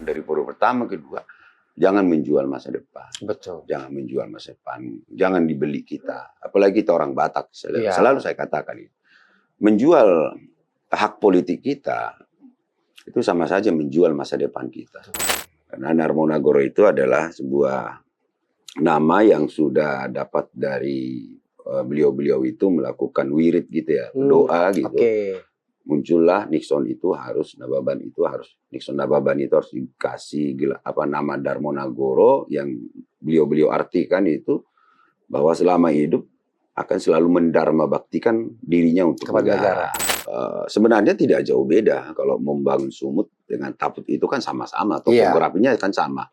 dari periode pertama, kedua, jangan menjual masa depan. Betul. Jangan menjual masa depan. Jangan dibeli kita. Apalagi kita orang Batak. Selalu saya katakan itu. Menjual hak politik kita itu sama saja menjual masa depan kita. Karena Darmonagoro itu adalah sebuah nama yang sudah dapat dari beliau-beliau itu melakukan wirid gitu ya, doa gitu. Muncullah Nixon itu harus Nixon Nababan itu harus dikasih nama Darmonagoro yang beliau-beliau artikan itu bahwa selama hidup akan selalu mendarma baktikan dirinya untuk negara. Sebenarnya tidak jauh beda kalau membangun Sumut dengan Taput itu kan sama-sama, topografinya kan sama.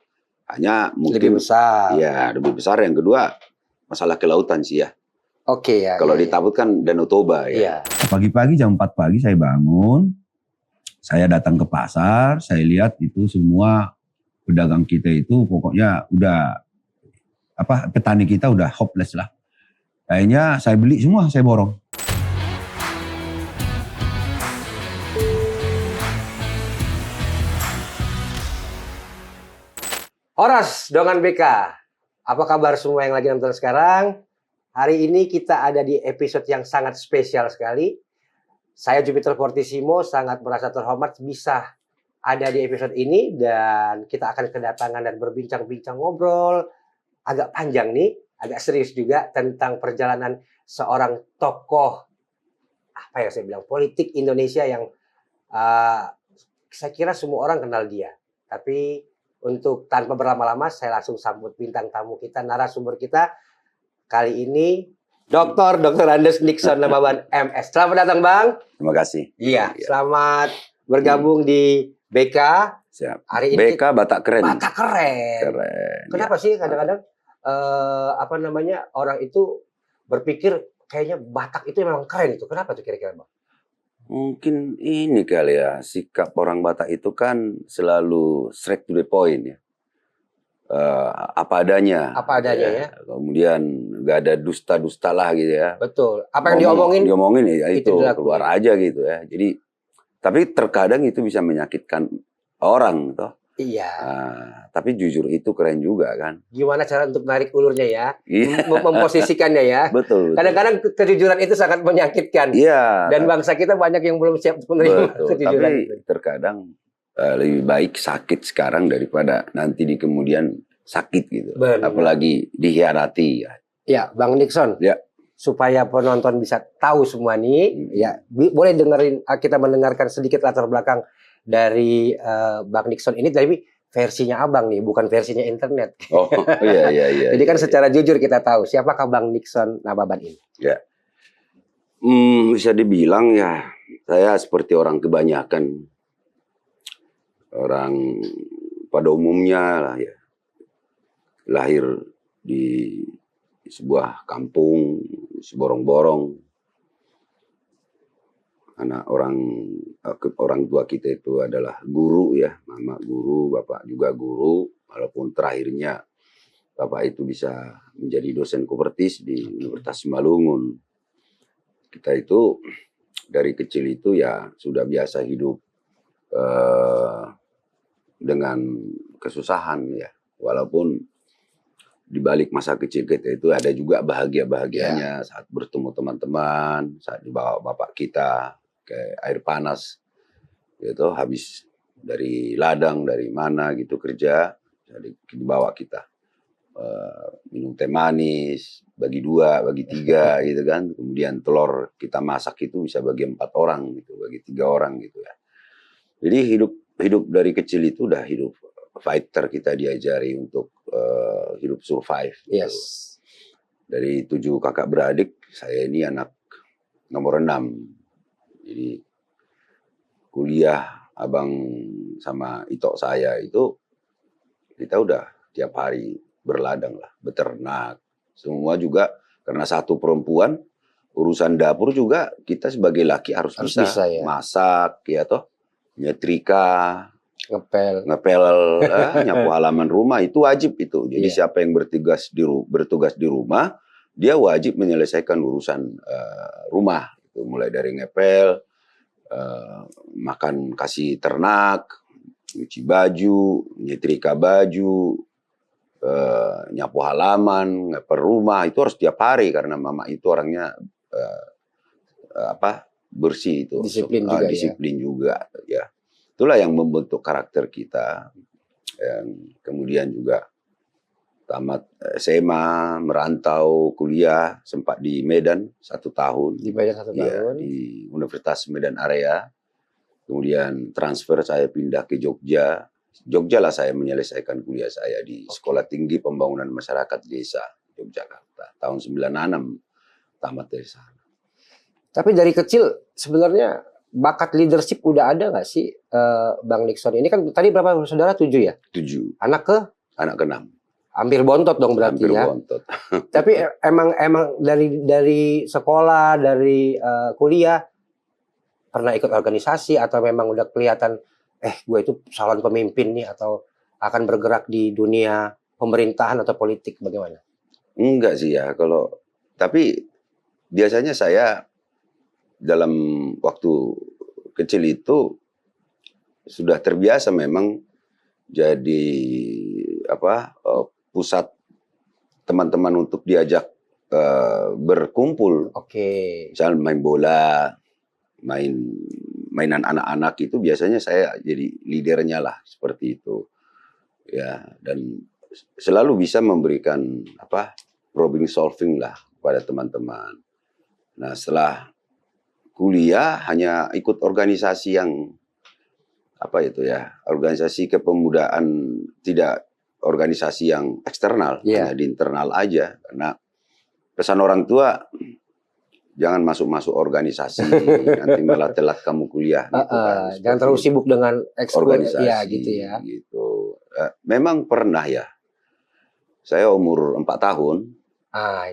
Hanya mungkin lebih besar. Ya, lebih besar. Yang kedua masalah kelautan sih ya. Kalau di Taput kan Danau Toba ya. Pagi-pagi jam 4 pagi saya bangun, saya datang ke pasar, saya lihat itu semua pedagang kita itu pokoknya udah petani kita udah hopeless lah. Akhirnya saya beli semua, saya borong. Horas Dongan BK, apa kabar semua yang lagi nonton sekarang? Hari ini kita ada di episode yang sangat spesial sekali. Saya Jupiter Fortissimo sangat merasa terhormat bisa ada di episode ini dan kita akan kedatangan dan berbincang-bincang ngobrol agak panjang nih, agak serius juga tentang perjalanan seorang tokoh saya bilang politik Indonesia yang saya kira semua orang kenal dia. Tapi untuk tanpa berlama-lama saya langsung sambut bintang tamu kita, narasumber kita. Kali ini Dr. Andes Nixon Nababan MS. Selamat datang Bang. Terima kasih. Iya, selamat bergabung di BK. Siap. Hari ini BK Batak Keren. Batak Keren. Kenapa sih kadang-kadang orang itu berpikir kayaknya Batak itu memang keren itu. Kenapa tuh kira-kira Bang? Mungkin ini kali ya, sikap orang Batak itu kan selalu straight to the point ya. Apa adanya ya. Kemudian gak ada dusta-dusta lah gitu ya. Betul. Apa yang diomongin ya itu keluar aja gitu ya. Jadi tapi terkadang itu bisa menyakitkan orang toh. Iya. Tapi jujur itu keren juga kan. Gimana cara untuk menarik ulurnya ya? Memposisikannya ya. Betul. Kadang-kadang kejujuran itu sangat menyakitkan. Iya. Dan bangsa kita banyak yang belum siap menerima kejujuran. Tapi terkadang lebih baik sakit sekarang daripada nanti di kemudian sakit gitu. Benar. Apalagi dikhianati ya. Ya, Bang Nixon. Ya. Supaya penonton bisa tahu semua nih, ya boleh kita mendengarkan sedikit latar belakang dari Bang Nixon ini, tapi versinya Abang nih, bukan versinya internet. Oh iya. Jadi kan secara jujur kita tahu siapakah Bang Nixon Nababan ini. Ya. Bisa dibilang ya saya seperti orang kebanyakan. Orang pada umumnya lah ya, lahir di sebuah kampung, Borong-Borong. Anak orang tua kita itu adalah guru ya, mama guru, bapak juga guru. Walaupun terakhirnya bapak itu bisa menjadi dosen Kopertis di Universitas Simalungun. Kita itu dari kecil itu ya sudah biasa hidup dengan kesusahan ya, walaupun di balik masa kecil kita itu ada juga bahagianya saat bertemu teman-teman, saat dibawa bapak kita ke air panas gitu, habis dari ladang dari mana gitu kerja, jadi dibawa kita minum teh manis, bagi 2, bagi 3 gitu kan, kemudian telur kita masak itu bisa bagi 4 orang gitu, bagi 3 orang gitu ya. Jadi hidup dari kecil itu udah hidup fighter, kita diajari untuk hidup survive. Yes. Gitu. Dari 7 kakak beradik, saya ini anak nomor 6. Jadi kuliah abang sama itok saya itu kita udah tiap hari berladang lah, beternak. Semua juga karena satu perempuan, urusan dapur juga kita sebagai laki harus bisa ya. Masak ya toh. Nyetrika, ngepel, nyapu halaman rumah itu wajib itu. Jadi siapa yang bertugas di rumah, dia wajib menyelesaikan urusan rumah. Itu mulai dari ngepel, makan kasih ternak, nyuci baju, nyetrika baju, nyapu halaman, ngepel rumah itu harus tiap hari karena mama itu orangnya bersih itu, Disiplin juga disiplin juga ya. Itulah yang membentuk karakter kita. Kemudian juga tamat SMA, merantau kuliah, sempat di Medan 1 tahun. Di Medan 1 ya, tahun. di Universitas Medan Area. Kemudian transfer saya pindah ke Jogja. Jogja lah saya menyelesaikan kuliah saya di Sekolah Tinggi Pembangunan Masyarakat Desa Yogyakarta. Tahun 96 tamat dari sana. Tapi dari kecil sebenarnya bakat leadership udah ada nggak sih Bang Nixon? Ini kan tadi berapa saudara? 7 ya? 7. Anak ke-6. Hampir bontot dong berarti. Hampir ya. Bontot. Tapi emang dari sekolah, dari kuliah pernah ikut organisasi atau memang udah kelihatan gue itu calon pemimpin nih atau akan bergerak di dunia pemerintahan atau politik, bagaimana? Enggak sih ya, tapi biasanya saya dalam waktu kecil itu sudah terbiasa memang jadi pusat teman-teman untuk diajak berkumpul. Misalnya main bola, mainan anak-anak itu biasanya saya jadi leadernya lah seperti itu. Ya, dan selalu bisa memberikan problem solving lah pada teman-teman. Nah, setelah kuliah hanya ikut organisasi yang organisasi kepemudaan, tidak organisasi yang eksternal, hanya di internal aja. Karena pesan orang tua, jangan masuk organisasi, nanti malah telat kamu kuliah. Gitu kan, jangan terlalu sibuk dengan organisasi, ya, gitu ya. Gitu. Memang pernah ya, saya umur 4 tahun,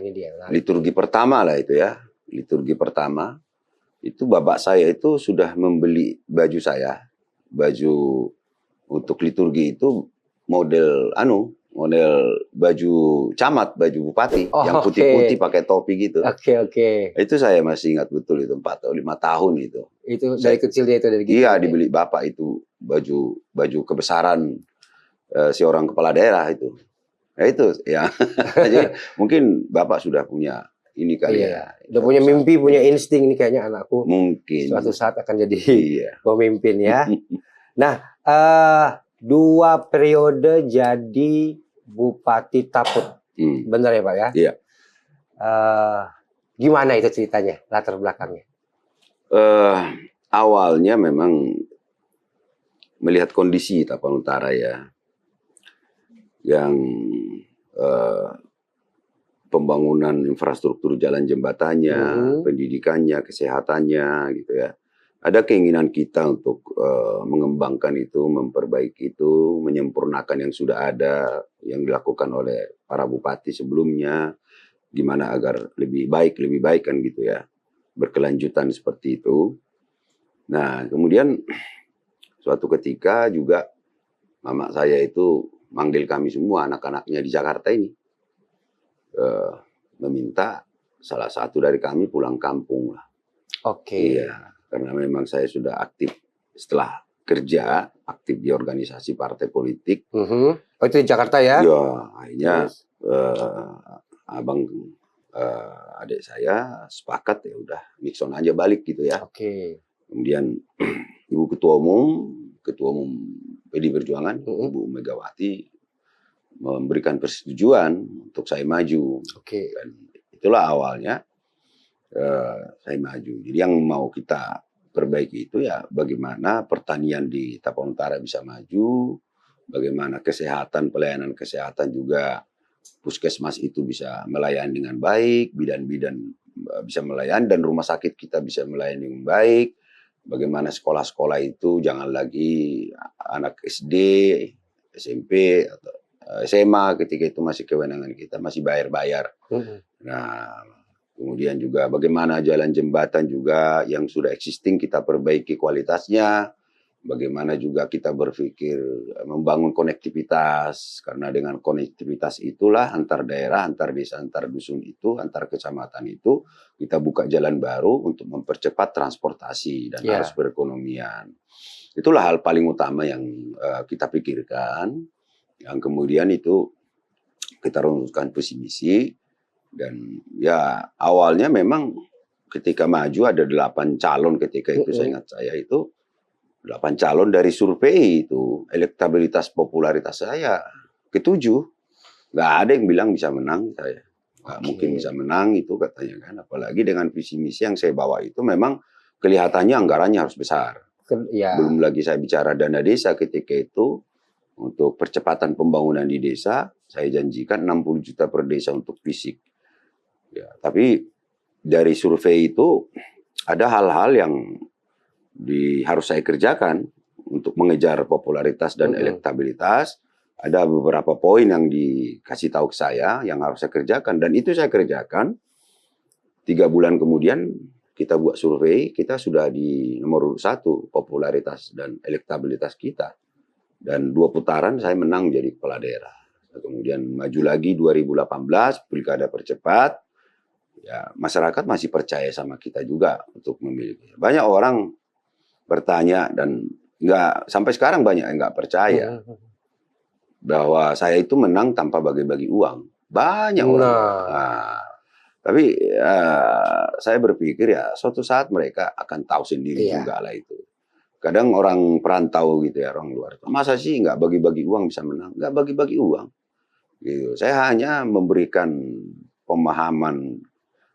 ini dia. Liturgi pertama lah itu ya, liturgi pertama, itu bapak saya itu sudah membeli baju saya, baju untuk liturgi itu model baju camat, baju bupati, yang putih-putih pakai topi gitu. Itu saya masih ingat betul itu 4 atau 5 tahun itu. Itu dari kecil dia itu dari gitu. Iya, dibeli bapak itu baju kebesaran si orang kepala daerah itu. Nah itu ya. Jadi mungkin bapak sudah punya ini kali ya. Udah punya mimpi, punya insting nih kayaknya anakku. Mungkin suatu saat akan jadi pemimpin ya. Nah, 2 periode jadi Bupati Taput. Benar ya Pak ya? Iya. Gimana itu ceritanya, latar belakangnya? Awalnya memang melihat kondisi Tapan Utara ya, yang pembangunan infrastruktur jalan jembatannya, pendidikannya, kesehatannya gitu ya. Ada keinginan kita untuk mengembangkan itu, memperbaiki itu, menyempurnakan yang sudah ada, yang dilakukan oleh para bupati sebelumnya, gimana agar lebih baik kan gitu ya, berkelanjutan seperti itu. Nah kemudian suatu ketika juga mama saya itu manggil kami semua anak-anaknya di Jakarta ini, meminta salah satu dari kami pulang kampung lah. Iya. Karena memang saya sudah aktif setelah kerja, aktif di organisasi partai politik. Oh itu di Jakarta ya? Ya, akhirnya adik saya sepakat ya udah Nixon aja balik gitu ya. Kemudian Ibu Ketua Umum PD Perjuangan, Ibu Megawati memberikan persetujuan untuk saya maju. Dan itulah awalnya saya maju. Jadi yang mau kita perbaiki itu ya bagaimana pertanian di Tapan Utara bisa maju, bagaimana pelayanan kesehatan juga puskesmas itu bisa melayani dengan baik, bidan-bidan bisa melayani, dan rumah sakit kita bisa melayani dengan baik. Bagaimana sekolah-sekolah itu jangan lagi anak SD, SMP atau SMA ketika itu masih kewenangan kita, masih bayar-bayar. Nah, kemudian juga bagaimana jalan jembatan juga yang sudah existing kita perbaiki kualitasnya. Bagaimana juga kita berpikir membangun konektivitas, karena dengan konektivitas itulah antar daerah, antar desa, antar dusun itu, antar kecamatan itu kita buka jalan baru untuk mempercepat transportasi dan arus perekonomian. Itulah hal paling utama yang kita pikirkan, yang kemudian itu kita rumuskan visi misi. Dan ya awalnya memang ketika maju ada 8 calon ketika itu, saya ingat saya itu 8 calon dari survei itu, elektabilitas popularitas saya ke-7. Nggak ada yang bilang bisa menang saya. Nggak mungkin bisa menang itu katanya kan. Apalagi dengan visi misi yang saya bawa itu memang kelihatannya anggarannya harus besar. Ya. Belum lagi saya bicara dana desa ketika itu. Untuk percepatan pembangunan di desa, saya janjikan 60 juta per desa untuk fisik. Ya, tapi dari survei itu ada hal-hal yang harus saya kerjakan untuk mengejar popularitas dan elektabilitas. Ada beberapa poin yang dikasih tahu ke saya yang harus saya kerjakan, dan itu saya kerjakan. 3 bulan kemudian kita buat survei, kita sudah di nomor 1 popularitas dan elektabilitas kita. Dan 2 putaran saya menang jadi kepala daerah. Kemudian maju lagi 2018 pilkada percepat. Ya, masyarakat masih percaya sama kita juga untuk memilih. Banyak orang bertanya dan nggak, sampai sekarang banyak yang nggak percaya bahwa saya itu menang tanpa bagi-bagi uang. Banyak orang. Nah, tapi saya berpikir ya suatu saat mereka akan tahu sendiri juga lah itu. Kadang orang perantau gitu ya, orang luar. Masa sih nggak bagi-bagi uang bisa menang? Nggak bagi-bagi uang. Gitu. Saya hanya memberikan pemahaman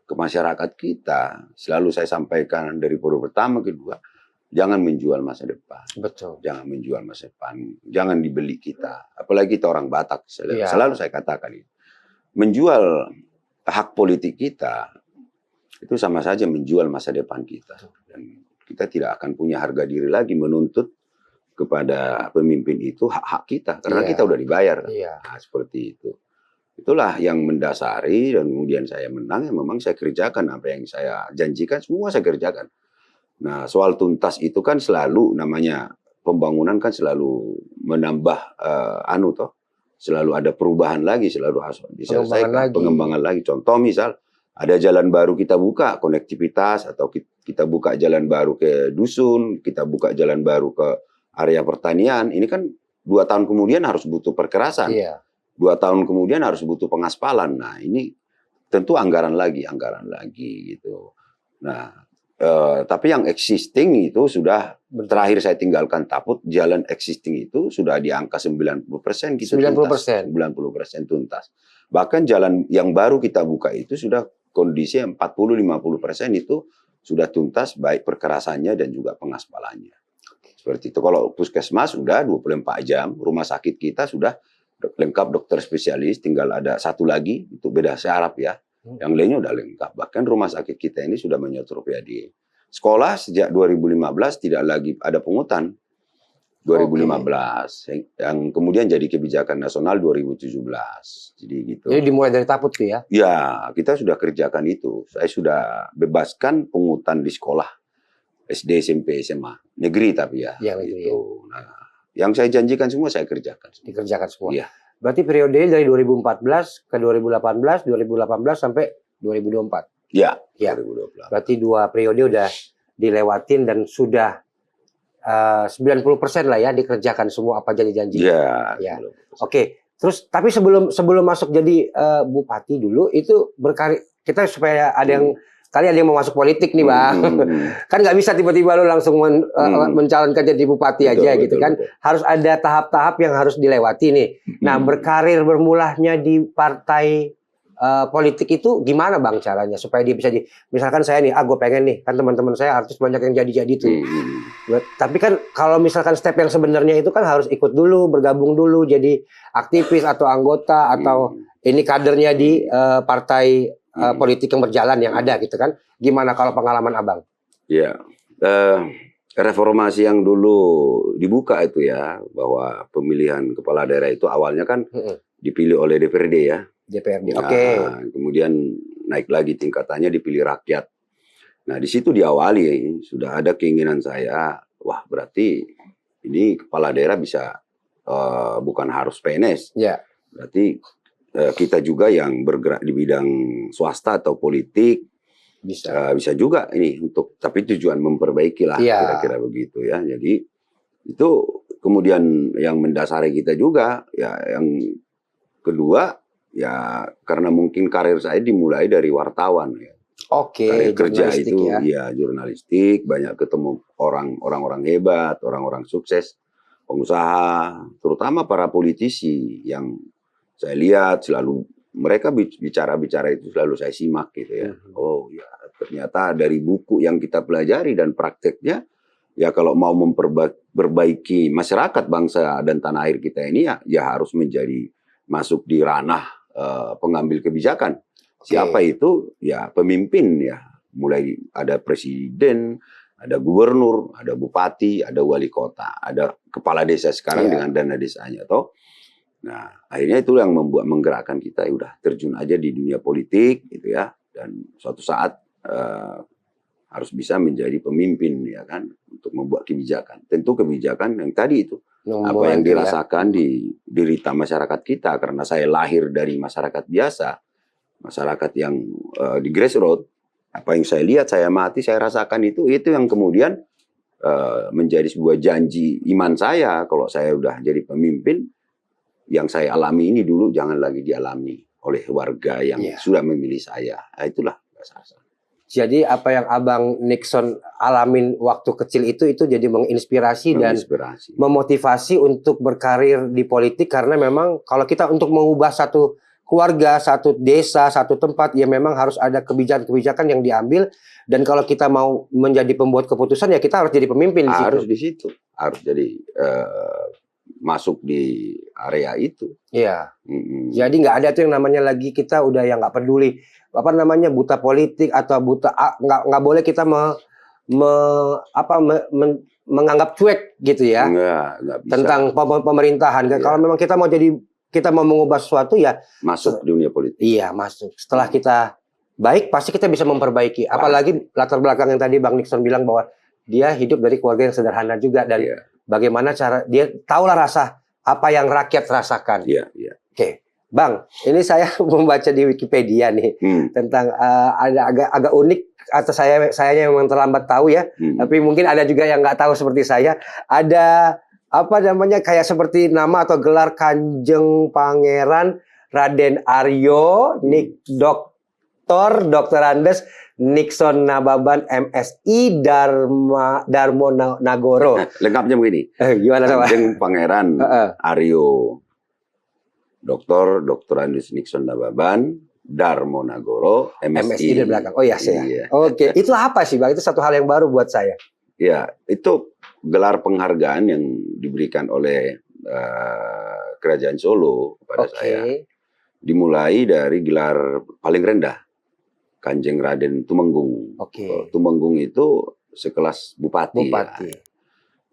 ke masyarakat kita. Selalu saya sampaikan dari periode pertama, kedua, jangan menjual masa depan. Betul. Jangan menjual masa depan. Jangan dibeli kita. Apalagi kita orang Batak. Selalu saya katakan itu. Menjual hak politik kita itu sama saja menjual masa depan kita. Dan kita tidak akan punya harga diri lagi menuntut kepada pemimpin itu hak-hak kita. Karena kita udah dibayar. Nah, seperti itu. Itulah yang mendasari, dan kemudian saya menang, ya memang saya kerjakan apa yang saya janjikan, semua saya kerjakan. Nah, soal tuntas itu kan selalu namanya pembangunan kan selalu menambah selalu ada perubahan lagi, selalu harus diselesaikan, pengembangan lagi. Contoh misal ada jalan baru kita buka, konektivitas, atau kita buka jalan baru ke dusun, kita buka jalan baru ke area pertanian, ini kan 2 tahun kemudian harus butuh perkerasan. 2 tahun kemudian harus butuh pengaspalan. Nah, ini tentu anggaran lagi gitu. Nah, tapi yang existing itu sudah terakhir saya tinggalkan Taput, jalan existing itu sudah di angka 90% gitu. 90%. 90% tuntas. Bahkan jalan yang baru kita buka itu sudah kondisi 40-50% itu sudah tuntas, baik perkerasannya dan juga pengaspalannya. Seperti itu. Kalau puskesmas sudah 24 jam, rumah sakit kita sudah lengkap dokter spesialis, tinggal ada 1 lagi, itu beda syaraf ya. Yang lainnya udah lengkap. Bahkan rumah sakit kita ini sudah menyetop PAD. Sekolah sejak 2015 tidak lagi ada pungutan. 2015 yang kemudian jadi kebijakan nasional 2017. Jadi gitu. Jadi dimulai dari Taput tuh ya? Ya, kita sudah kerjakan itu. Saya sudah bebaskan pungutan di sekolah SD, SMP, SMA. Negeri tapi ya. Ya negeri. Gitu. Nah, yang saya janjikan semua saya kerjakan. Dikerjakan semua. Iya. Berarti periodenya dari 2014 ke 2018, 2018 sampai 2024. Ya. 2024. Berarti 2 periode udah dilewatin dan sudah 90% lah ya dikerjakan semua apa janji-janji. Ya. Oke. Terus tapi sebelum masuk jadi bupati dulu itu berkarir kita supaya ada yang kali ada yang mau masuk politik nih Bang. Kan nggak bisa tiba-tiba lo langsung mencalonkan jadi bupati aja gitu kan. Harus ada tahap-tahap yang harus dilewati nih. Nah, berkarir bermulanya di partai politik itu gimana Bang caranya supaya dia bisa misalkan saya nih, gue pengen nih, kan teman-teman saya artis banyak yang jadi-jadi tuh. Tapi kan kalau misalkan step yang sebenarnya itu kan harus ikut dulu, bergabung dulu jadi aktivis atau anggota atau ini kadernya di partai politik yang berjalan yang ada gitu kan. Gimana kalau pengalaman Abang? Ya, reformasi yang dulu dibuka itu ya, bahwa pemilihan kepala daerah itu awalnya kan dipilih oleh DPRD ya. DPRD, nah, kemudian naik lagi tingkatannya dipilih rakyat. Nah, di situ diawali sudah ada keinginan saya, wah berarti ini kepala daerah bisa bukan harus PNS. Ya. Berarti kita juga yang bergerak di bidang swasta atau politik bisa juga ini untuk, tapi tujuan memperbaiki lah kira-kira begitu ya. Jadi Itu kemudian yang mendasari kita juga, ya yang kedua, ya karena mungkin karir saya dimulai dari wartawan. Ya. Oke, Karir kerja jurnalistik itu ya. ya jurnalistik, banyak ketemu orang-orang hebat, orang-orang sukses, pengusaha, terutama para politisi yang saya lihat selalu mereka bicara-bicara itu selalu saya simak gitu ya. Oh ya, ternyata dari buku yang kita pelajari dan prakteknya, ya kalau mau memperbaiki masyarakat bangsa dan tanah air kita ini ya harus masuk di ranah pengambil kebijakan. Siapa itu? Ya pemimpin ya. Mulai ada presiden, ada gubernur, ada bupati, ada wali kota, ada kepala desa sekarang dengan dana desanya toh. Nah, akhirnya itu yang menggerakkan kita, ya udah terjun aja di dunia politik gitu ya, dan suatu saat harus bisa menjadi pemimpin ya kan, untuk membuat kebijakan. Tentu kebijakan yang tadi itu apa yang dirasakan di derita masyarakat kita, karena saya lahir dari masyarakat biasa, masyarakat yang di grassroots. Apa yang saya lihat, saya mati, saya rasakan itu yang kemudian menjadi sebuah janji iman saya. Kalau saya udah jadi pemimpin, yang saya alami ini dulu jangan lagi dialami oleh warga yang sudah memilih saya. Nah, itulah dasar. Jadi apa yang Abang Nixon alamin waktu kecil itu jadi menginspirasi dan memotivasi untuk berkarir di politik, karena memang kalau kita untuk mengubah satu keluarga, satu desa, satu tempat, ya memang harus ada kebijakan-kebijakan yang diambil, dan kalau kita mau menjadi pembuat keputusan ya kita harus jadi pemimpin di situ. Harus di situ, harus jadi masuk di area itu. Iya. Jadi nggak ada tuh yang namanya lagi kita udah yang nggak peduli apa namanya buta politik atau buta nggak boleh kita menganggap cuek gitu ya. Nggak bisa. Tentang pemerintahan. Kalau memang kita mau mengubah sesuatu ya masuk dunia politik. Iya, masuk. Setelah kita baik pasti kita bisa memperbaiki. Apalagi latar belakang yang tadi Bang Nixon bilang bahwa dia hidup dari keluarga yang sederhana juga, dan bagaimana cara dia tahulah rasa apa yang rakyat rasakan. Oke, Bang, ini saya membaca di Wikipedia nih tentang ada agak unik, atau saya yang memang terlambat tahu ya. Tapi mungkin ada juga yang nggak tahu seperti saya. Ada apa namanya kayak seperti nama atau gelar Kanjeng Pangeran Raden Aryo Dr. Andes Nixon Nababan MSI Darmo Nagoro. Lengkapnya begini. Gimana sama? Kanjeng Pangeran Aryo Dr. Andes Nixon Nababan Darmo Nagoro MSI di belakang. Oh ya, saya. Oke, itu apa sih Bang? Itu satu hal yang baru buat saya. Ya, itu gelar penghargaan yang diberikan oleh Kerajaan Solo kepada saya. Dimulai dari gelar paling rendah, Kanjeng Raden Tumenggung. Tumenggung itu sekelas bupati. Ya.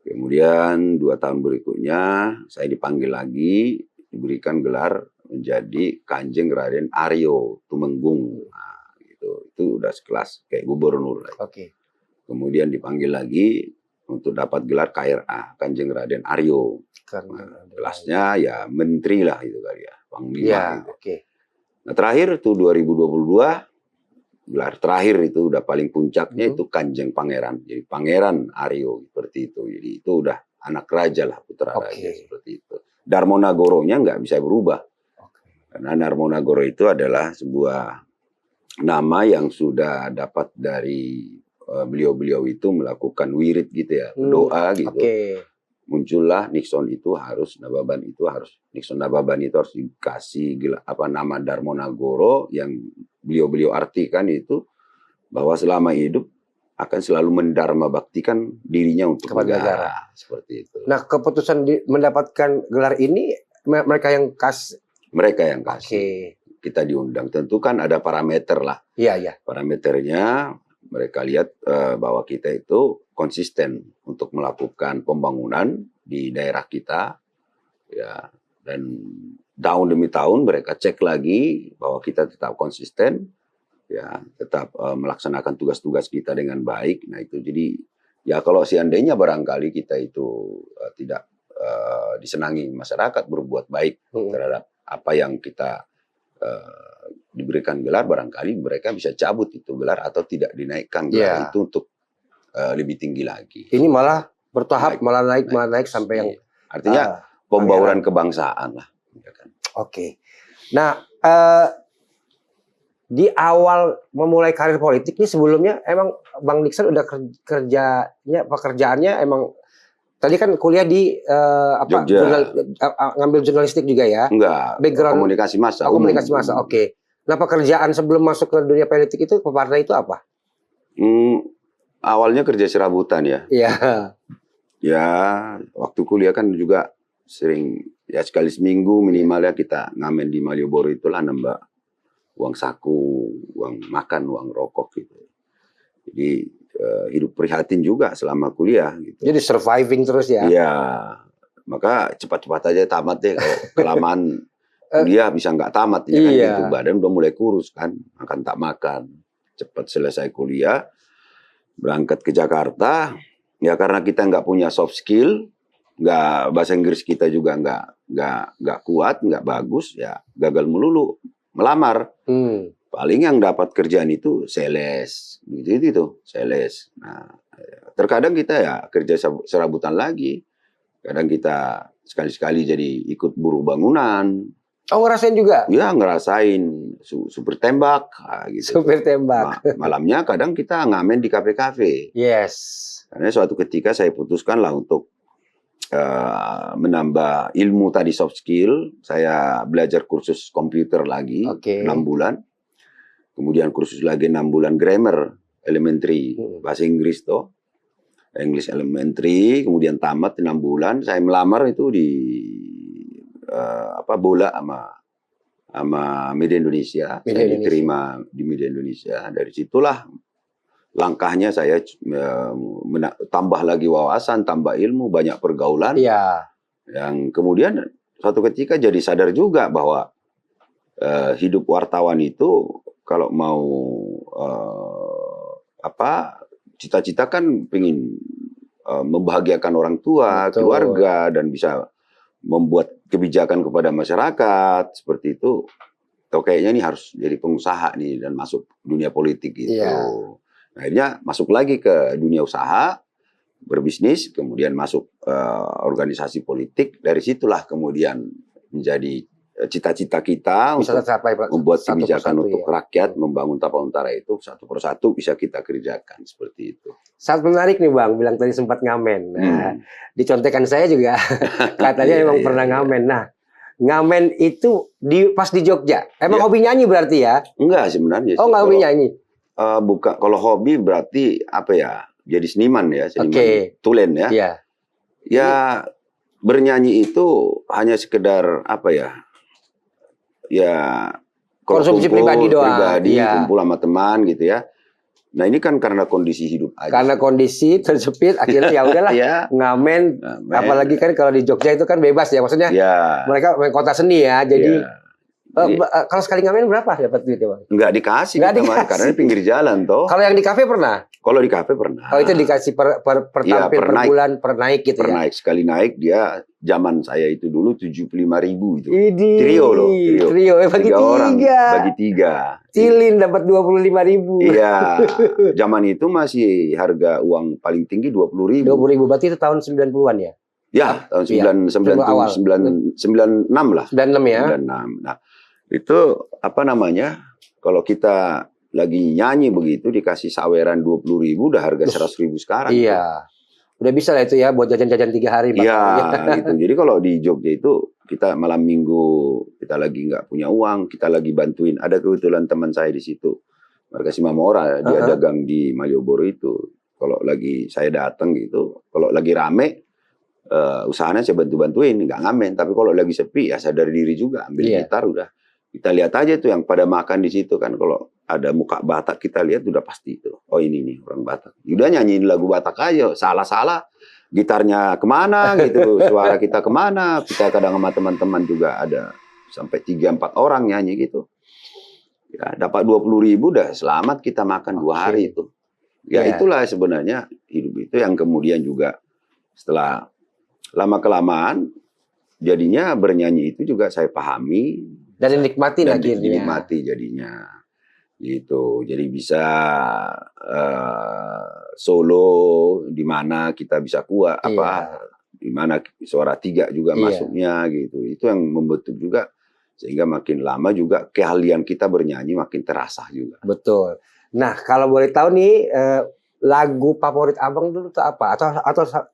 Kemudian 2 tahun berikutnya saya dipanggil lagi, diberikan gelar menjadi Kanjeng Raden Aryo Tumenggung. Nah, itu udah sekelas kayak gubernur. Kemudian dipanggil lagi untuk dapat gelar KRA, Kanjeng Raden Aryo. Kelasnya ya menteri lah itu kali ya, panglima. Nah terakhir itu 2022, gelar terakhir itu udah paling puncaknya itu Kanjeng Pangeran. Jadi Pangeran Aryo seperti itu. Jadi itu udah anak raja lah, putra raja seperti itu. Darmo Nagoro-nya nggak bisa berubah. Karena Darmo Nagoro itu adalah sebuah nama yang sudah dapat dari beliau-beliau itu melakukan wirid gitu ya, doa gitu. Muncullah Nixon itu harus Nixon Nababan itu harus dikasih nama Darmo Nagoro, yang beliau-beliau artikan itu bahwa selama hidup akan selalu mendharma baktikan dirinya untuk negara. Seperti itu. Nah, keputusan mendapatkan gelar ini mereka yang kasih. Kita diundang. Tentu kan ada parameter lah. Parameternya mereka lihat bahwa kita itu konsisten untuk melakukan pembangunan di daerah kita, ya, dan tahun demi tahun mereka cek lagi bahwa kita tetap konsisten, ya, tetap melaksanakan tugas-tugas kita dengan baik. Nah itu jadi ya kalau seandainya barangkali kita itu tidak disenangi masyarakat berbuat baik terhadap apa yang kita diberikan gelar, barangkali mereka bisa cabut itu gelar atau tidak dinaikkan gelar itu untuk lebih tinggi lagi. Ini malah bertahap malah naik sampai yang artinya pembauran kebangsaan lah. Oke. Nah, di awal memulai karir politik ini sebelumnya emang Bang Nixon udah pekerjaannya emang tadi kan kuliah di ngambil jurnalistik juga ya? Enggak, background komunikasi massa. Komunikasi massa, oke. Nah, pekerjaan sebelum masuk ke dunia politik itu ke partai itu apa? Awalnya kerja serabutan ya. Iya. Ya, waktu kuliah kan juga sering ya sekali seminggu minimal ya kita ngamen di Malioboro itulah nambah uang saku, uang makan, uang rokok gitu. Jadi hidup prihatin juga selama kuliah gitu. Jadi surviving terus ya? Iya, maka cepat-cepat aja tamat deh kalau kelamaan kuliah bisa nggak tamat ya kan gitu. Badan udah mulai kurus kan, makan tak makan. Cepat selesai kuliah, berangkat ke Jakarta. Ya karena kita nggak punya soft skill, nggak bahasa Inggris kita juga nggak kuat, nggak bagus, ya gagal melulu melamar. Paling yang dapat kerjaan itu sales, gitu sales. Nah, terkadang kita ya kerja serabutan lagi, kadang kita sekali-sekali jadi ikut buruh bangunan. Oh, ngerasain juga? Ya ngerasain supir tembak, gitu. Supir tembak. Malamnya kadang kita ngamen di kafe-kafe. Yes. Karena suatu ketika saya putuskan lah untuk menambah ilmu tadi soft skill. Saya belajar kursus komputer lagi 6 bulan. Kemudian kursus lagi 6 bulan grammar elementary bahasa Inggris toh. English elementary, kemudian tamat 6 bulan. Saya melamar itu di bola sama Media Indonesia. Saya diterima di Media Indonesia. Dari situlah langkahnya saya tambah lagi wawasan, tambah ilmu, banyak pergaulan. Iya. Yang kemudian suatu ketika jadi sadar juga bahwa hidup wartawan itu kalau mau cita-cita kan pengen membahagiakan orang tua, keluarga, dan bisa membuat kebijakan kepada masyarakat seperti itu. Atau kayaknya ini harus jadi pengusaha nih dan masuk dunia politik gitu. Iya. Akhirnya masuk lagi ke dunia usaha, berbisnis, kemudian masuk organisasi politik. Dari situlah kemudian menjadi cita-cita kita bisa untuk membuat kebijakan untuk rakyat, membangun Tapal Utara itu satu persatu bisa kita kerjakan seperti itu. Sangat menarik nih Bang, bilang tadi sempat ngamen. Nah, dicontekan saya juga katanya emang pernah ngamen. Nah, ngamen itu pas di Jogja. Emang hobi nyanyi berarti ya? Enggak sebenarnya. Oh, nggak hobi nyanyi? Bukan, kalau hobi berarti apa ya? Jadi seniman ya, seniman tulen ya. Iya. Ya bernyanyi itu hanya sekedar apa ya? Ya konsumsi pribadi doang. Kumpul sama teman gitu ya. Nah ini kan karena kondisi hidup aja. Karena kondisi tersempit akhirnya ya udahlah ngamen. Apalagi kan kalau di Jogja itu kan bebas ya, maksudnya mereka kota seni ya. Jadi kalau sekali ngamen berapa dapat duitnya Bang? Nggak dikasih, karena di pinggir jalan toh. Kalau yang di kafe pernah? Kalau di kafe pernah. Oh itu dikasih per tampil per bulan per naik gitu ya? Sekali naik dia zaman saya itu dulu 75.000 itu. Idi, trio loh. Trio bagi 3 orang. Bagi 3. Cilin dapat 25.000. Iya. Zaman itu masih harga uang paling tinggi 20.000. 20.000 berarti itu tahun 90-an ya? Ya, tahun 96 lah. 96 ya. 96. Nah, itu apa namanya? Kalau kita lagi nyanyi begitu dikasih saweran 20.000 udah harga 100.000 sekarang. Iya. Udah bisa lah itu ya buat jajan-jajan 3 hari. Iya gitu. Jadi kalau di Jogja itu kita malam minggu kita lagi nggak punya uang, kita lagi bantuin. Ada kebetulan teman saya di situ, Margasi Mamora, dia dagang di Malioboro itu. Kalau lagi saya datang gitu, kalau lagi rame usahanya saya bantu-bantuin, nggak ngamen. Tapi kalau lagi sepi ya sadar diri juga, ambil gitar udah. Kita lihat aja tuh yang pada makan di situ kan, kalau ada muka Batak kita lihat udah pasti itu. Oh ini nih orang Batak. Udah nyanyiin lagu Batak aja, salah-salah gitarnya kemana gitu, suara kita kemana. Kita kadang sama teman-teman juga ada sampai 3-4 orang nyanyi gitu. Ya dapat 20.000 udah selamat kita makan 2 hari itu. Ya itulah sebenarnya hidup itu yang kemudian juga setelah lama kelamaan jadinya bernyanyi itu juga saya pahami. Dan dinikmati akhirnya. Dinikmati jadinya. gitu. Jadi bisa solo di mana kita bisa kuat di mana suara 3 juga masuknya gitu. Itu yang membentuk juga sehingga makin lama juga keahlian kita bernyanyi makin terasa juga. Betul. Nah, kalau boleh tahu nih lagu favorit Abang dulu tuh apa?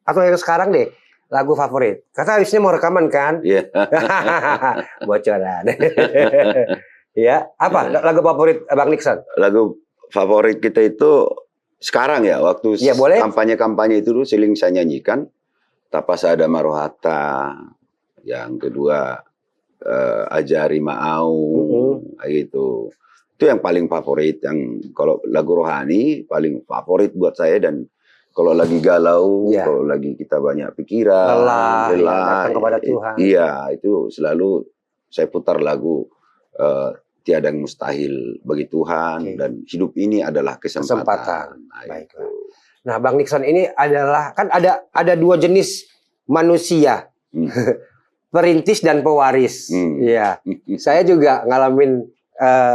Atau yang sekarang deh, lagu favorit. Kata habis ini mau rekaman kan? Iya. Bocoran. Ya, apa lagu favorit Abang Nixon? Lagu favorit kita itu sekarang ya, waktu kampanye-kampanye itu dulu sering saya nyanyikan. Tapasada Marohata, yang kedua Ajari Ma'au, gitu. Itu yang paling favorit. Yang kalau lagu rohani paling favorit buat saya, dan kalau lagi galau, kalau lagi kita banyak pikiran, lelah, datang kepada Tuhan. Iya, itu selalu saya putar lagu Tiada yang mustahil bagi Tuhan, dan hidup ini adalah kesempatan. Baiklah. Nah, Bang Nixon ini adalah, kan ada 2 jenis manusia, perintis dan pewaris. Ya, saya juga ngalamin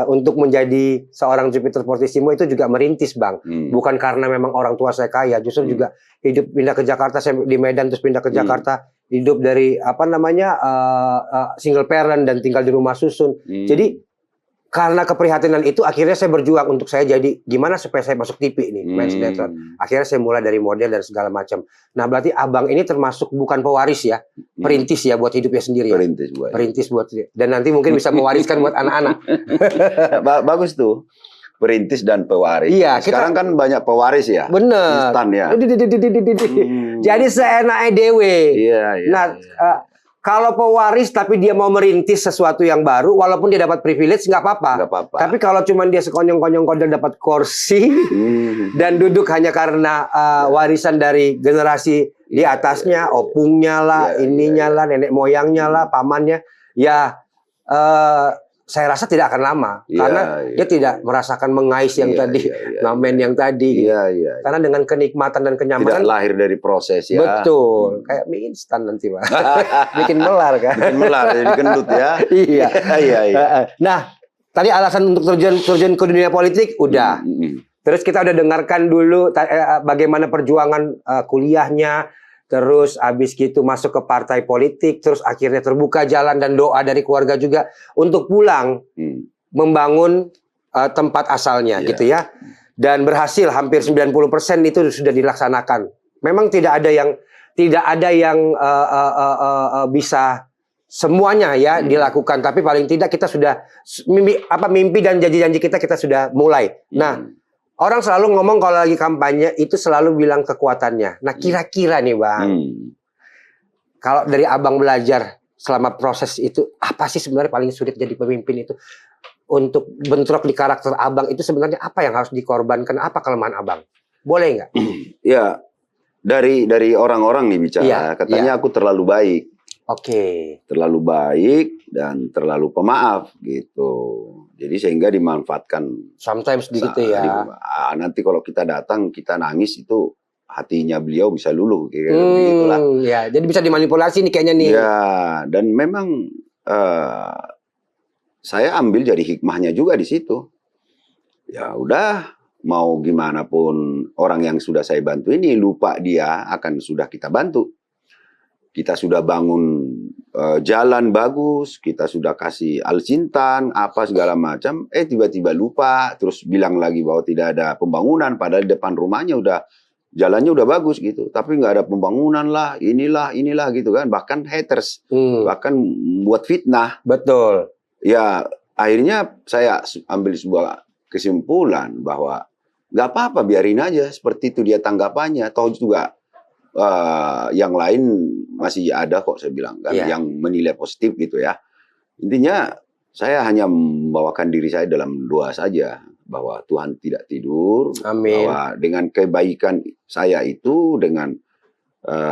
untuk menjadi seorang Jupiter Fortissimo itu juga merintis, Bang. Bukan karena memang orang tua saya kaya, justru juga hidup pindah ke Jakarta, saya di Medan terus pindah ke Jakarta, hidup dari single parent dan tinggal di rumah susun. Jadi karena keprihatinan itu akhirnya saya berjuang untuk saya jadi gimana supaya saya masuk TV ini, main sinetron. Akhirnya saya mulai dari model dan segala macam. Nah, berarti Abang ini termasuk bukan pewaris ya, perintis ya buat hidupnya sendiri. Perintis buat dan nanti mungkin bisa mewariskan buat anak-anak. Bagus tuh. Perintis dan pewaris. Iya, sekarang kan banyak pewaris ya. Bener. Instan ya. Jadi seenaknya dewe. Nah, kalau pewaris tapi dia mau merintis sesuatu yang baru, walaupun dia dapat privilege nggak apa-apa. Tapi kalau cuma dia sekonyong-konyong kodel dapat kursi dan duduk hanya karena warisan dari generasi di atasnya, opungnya lah, ininya lah, nenek moyangnya lah, pamannya, ya saya rasa tidak akan lama karena dia tidak merasakan mengais yang tadi, ngamen yang tadi. Karena dengan kenikmatan dan kenyamanan tidak lahir dari proses ya. Betul, kayak mie instan nanti, Pak. Bikin melar kan. Bikin melar, jadi gendut ya. Iya. Nah, tadi alasan untuk terjun ke dunia politik udah. Terus kita udah dengarkan dulu bagaimana perjuangan kuliahnya. Terus habis gitu masuk ke partai politik, terus akhirnya terbuka jalan dan doa dari keluarga juga untuk pulang membangun tempat asalnya gitu ya. Dan berhasil hampir 90% itu sudah dilaksanakan. Memang tidak ada yang bisa semuanya ya dilakukan, tapi paling tidak kita sudah mimpi dan janji-janji kita sudah mulai. Nah, orang selalu ngomong kalau lagi kampanye itu selalu bilang kekuatannya. Nah, kira-kira nih, Bang, kalau dari Abang belajar selama proses itu, apa sih sebenarnya paling sulit jadi pemimpin itu? Untuk bentrok di karakter Abang itu sebenarnya apa yang harus dikorbankan? Apa kelemahan Abang? Boleh nggak? Ya, dari orang-orang nih bicara, katanya aku terlalu baik. Terlalu baik dan terlalu pemaaf gitu. Jadi sehingga dimanfaatkan. Sometimes gitu ya. Nanti kalau kita datang kita nangis itu hatinya beliau bisa luluh begitulah. Ya, jadi bisa dimanipulasi nih kayaknya nih. Ya, dan memang saya ambil jadi hikmahnya juga di situ. Ya udah, mau gimana pun orang yang sudah saya bantu ini lupa dia akan sudah kita bantu. Kita sudah bangun jalan bagus, kita sudah kasih alsintan, apa segala macam, tiba-tiba lupa, terus bilang lagi bahwa tidak ada pembangunan, padahal di depan rumahnya udah jalannya udah bagus gitu, tapi nggak ada pembangunan lah, inilah gitu kan, bahkan haters, bahkan buat fitnah. Betul. Ya akhirnya saya ambil sebuah kesimpulan bahwa nggak apa-apa, biarin aja seperti itu dia tanggapannya, toh juga yang lain masih ada kok, saya bilang kan, yang menilai positif gitu ya. Intinya saya hanya membawakan diri saya dalam doa saja bahwa Tuhan tidak tidur. Amin. Bahwa dengan kebaikan saya itu, dengan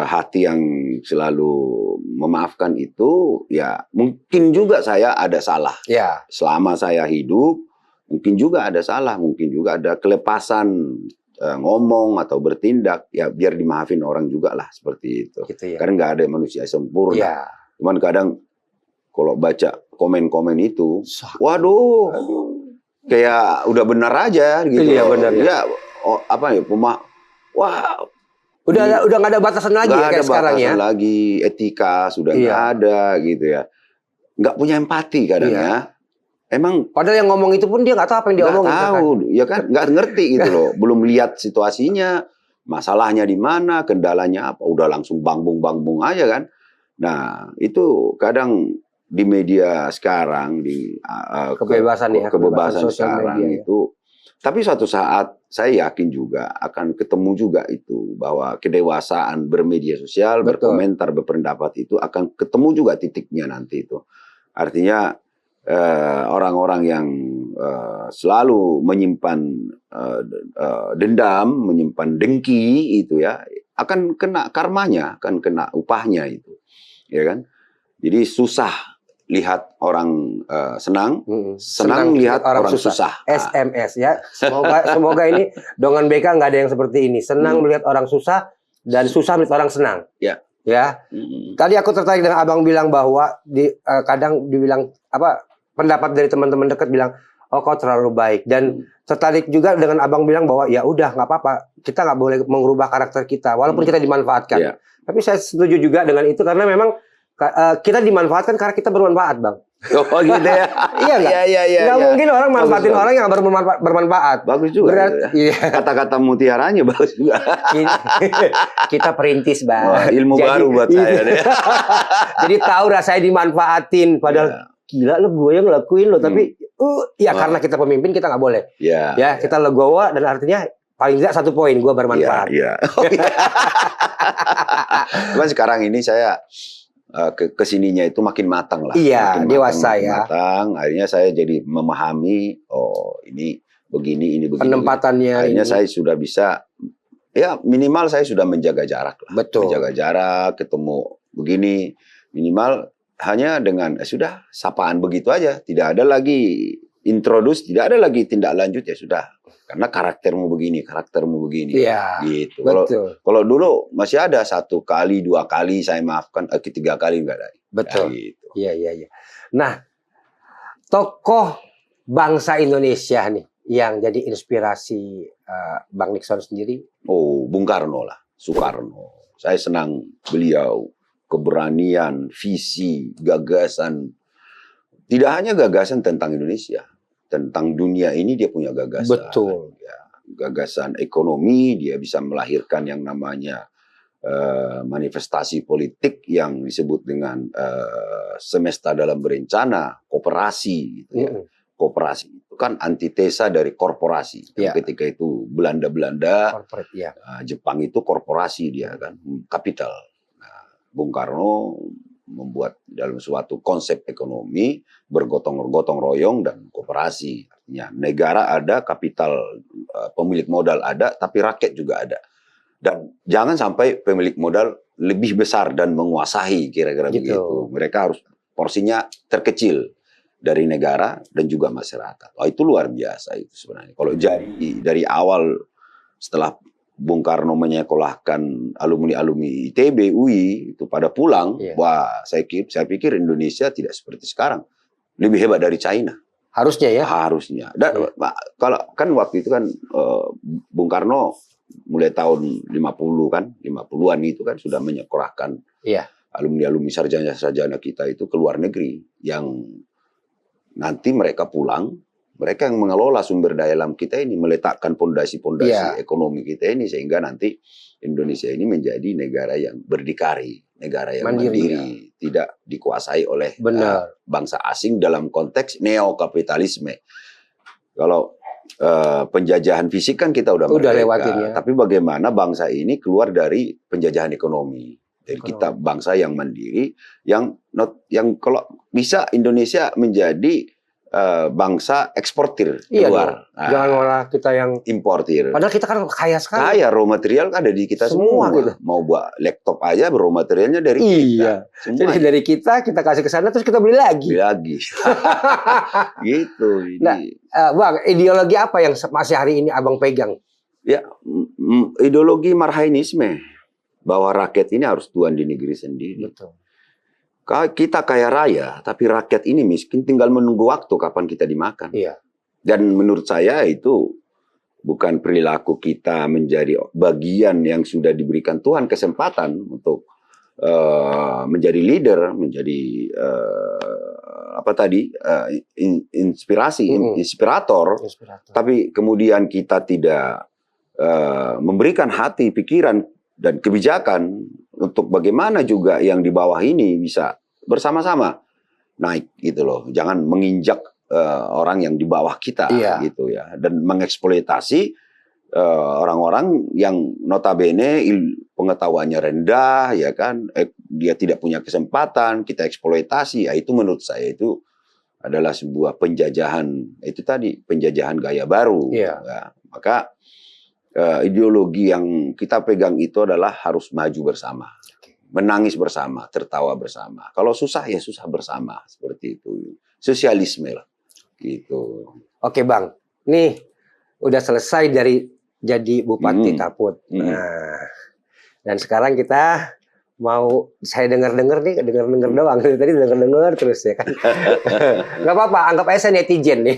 hati yang selalu memaafkan itu, ya mungkin juga saya ada salah. Selama saya hidup mungkin juga ada salah, mungkin juga ada kelepasan ngomong atau bertindak, ya biar dimaafin orang juga lah, seperti itu. Karena nggak ada manusia sempurna. Cuman kadang kalau baca komen-komen itu, waduh, kayak udah benar aja gitu. Iya, benar, ya. Ya, apa ya, wah, Udah nggak ada batasan lagi ya kayak sekarang ya. batasan lagi, etika sudah nggak ada gitu ya. Nggak punya empati kadang ya. Emang padahal yang ngomong itu pun dia nggak tahu apa yang dia omongin. nggak tahu, ya kan nggak ngerti gitu loh. Belum lihat situasinya, masalahnya di mana, kendalanya apa, udah langsung bangbung aja kan. Nah itu kadang di media sekarang di kebebasan sekarang media, itu. Tapi suatu saat saya yakin juga akan ketemu juga itu bahwa kedewasaan bermedia sosial, berkomentar, berpendapat itu akan ketemu juga titiknya nanti itu. Artinya orang-orang yang selalu menyimpan dendam, menyimpan dengki itu ya akan kena karmanya, akan kena upahnya itu, ya kan? Jadi susah lihat orang senang lihat orang susah. SMS ya. Semoga ini dengan BK nggak ada yang seperti ini. Senang melihat orang susah dan susah melihat orang senang. Ya. Ya. Tadi aku tertarik dengan abang bilang bahwa kadang dibilang apa pendapat dari teman-teman dekat bilang, oh kau terlalu baik, dan tertarik juga dengan abang bilang bahwa ya udah nggak apa-apa, kita nggak boleh mengubah karakter kita walaupun kita dimanfaatkan. Ya. Tapi saya setuju juga dengan itu karena memang kita dimanfaatkan karena kita bermanfaat, Bang. Oh gitu ya. Iya nggak? Iya. Nggak mungkin orang manfaatin orang yang bermanfaat. Bagus juga. Berarti, kata-kata mutiaranya bagus juga. Kita perintis, Bang. Ilmu baru buat saya deh. Jadi tahu rasanya dimanfaatin, padahal gila lo gue yang ngelakuin lo, tapi karena kita pemimpin kita nggak boleh. Ya, kita legowo dan artinya paling tidak 1 poin gue bermanfaat. Iya. Cuman sekarang ini saya kesininya itu makin matang lah. Iya, makin dewasa ya. Matang, akhirnya saya jadi memahami, oh ini begini. Penempatannya. Akhirnya saya sudah bisa, ya minimal saya sudah menjaga jarak lah. Betul. Menjaga jarak, ketemu begini, minimal hanya dengan sudah sapaan begitu aja. Tidak ada lagi introduce, tidak ada lagi tindak lanjut, ya sudah. Karena karaktermu begini. Iya. Gitu. Betul. Kalau dulu masih ada 1 kali, 2 kali saya maafkan, 3 kali enggak ada. Betul. Ya, gitu. Iya. Nah, tokoh bangsa Indonesia nih yang jadi inspirasi Bang Nixon sendiri. Oh, Bung Karno lah, Soekarno. Saya senang beliau, keberanian, visi, gagasan. Tidak hanya gagasan tentang Indonesia. Tentang dunia ini dia punya gagasan. Betul. Ya, gagasan ekonomi, dia bisa melahirkan yang namanya manifestasi politik yang disebut dengan semesta dalam berencana, koperasi. Gitu ya. Koperasi itu kan antitesa dari korporasi. Ketika itu Belanda, Jepang itu korporasi dia kan, kapital. Nah, Bung Karno membuat dalam suatu konsep ekonomi bergotong royong dan kooperasi. Artinya negara ada, kapital pemilik modal ada, tapi rakyat juga ada. Dan jangan sampai pemilik modal lebih besar dan menguasai, kira-kira begitu. Mereka harus porsinya terkecil dari negara dan juga masyarakat. Oh, itu luar biasa itu sebenarnya. Kalau jadi dari awal setelah Bung Karno menyekolahkan alumni ITB, UI itu pada pulang, wah saya pikir Indonesia tidak seperti sekarang, lebih hebat dari China. Harusnya ya. Harusnya. Dan kalau kan waktu itu kan Bung Karno mulai tahun 50-an itu kan sudah menyekolahkan alumni sarjana kita itu ke luar negeri yang nanti mereka pulang. Mereka yang mengelola sumber daya alam kita ini, meletakkan pondasi-pondasi ekonomi kita ini, sehingga nanti Indonesia ini menjadi negara yang berdikari, negara yang mandiri, tidak dikuasai oleh bangsa asing dalam konteks neokapitalisme. Kalau penjajahan fisik kan kita udah lewatin ya. Tapi bagaimana bangsa ini keluar dari penjajahan ekonomi? Jadi kita bangsa yang mandiri, yang kalau bisa Indonesia menjadi bangsa eksportir keluar. Jangan malah kita yang importir. Padahal kita kan kaya sekali. Kaya, raw material kan ada di kita semua. Gitu. Mau buat laptop aja, raw materialnya dari kita. Jadi dari kita kasih ke sana terus kita beli lagi. Gitu. Nah, Bang, ideologi apa yang masih hari ini Abang pegang? Ya, ideologi marhainisme. Bahwa rakyat ini harus tuan di negeri sendiri. Betul. Kita kaya raya, tapi rakyat ini miskin, tinggal menunggu waktu kapan kita dimakan. Iya. Dan menurut saya itu bukan perilaku kita menjadi bagian yang sudah diberikan Tuhan kesempatan untuk menjadi leader, menjadi inspirator. Tapi kemudian kita tidak memberikan hati, pikiran, dan kebijakan untuk bagaimana juga yang di bawah ini bisa bersama-sama naik gitu loh. Jangan menginjak orang yang di bawah kita gitu ya, dan mengeksploitasi orang-orang yang notabene pengetahuannya rendah, ya kan, dia tidak punya kesempatan, kita eksploitasi. Ya, itu menurut saya itu adalah sebuah penjajahan, itu tadi penjajahan gaya baru. Ya. Maka ideologi yang kita pegang itu adalah harus maju bersama, menangis bersama, tertawa bersama. Kalau susah ya susah bersama, seperti itu. Sosialisme lah, gitu. Oke Bang, nih udah selesai dari jadi Bupati Taput. Nah, dan sekarang kita mau, saya dengar doang. Tadi dengar terus ya kan. Nggak apa-apa, anggap aja saya netizen nih.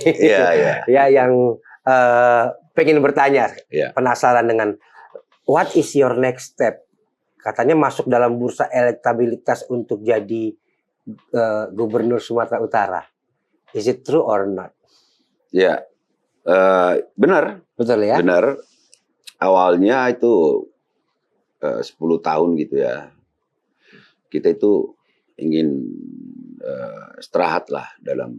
Ya, yang pengen bertanya, penasaran dengan what is your next step? Katanya masuk dalam bursa elektabilitas untuk jadi Gubernur Sumatera Utara. Is it true or not? Ya, benar. Betul ya? Benar. Awalnya itu 10 tahun gitu ya. Kita itu ingin istirahat lah dalam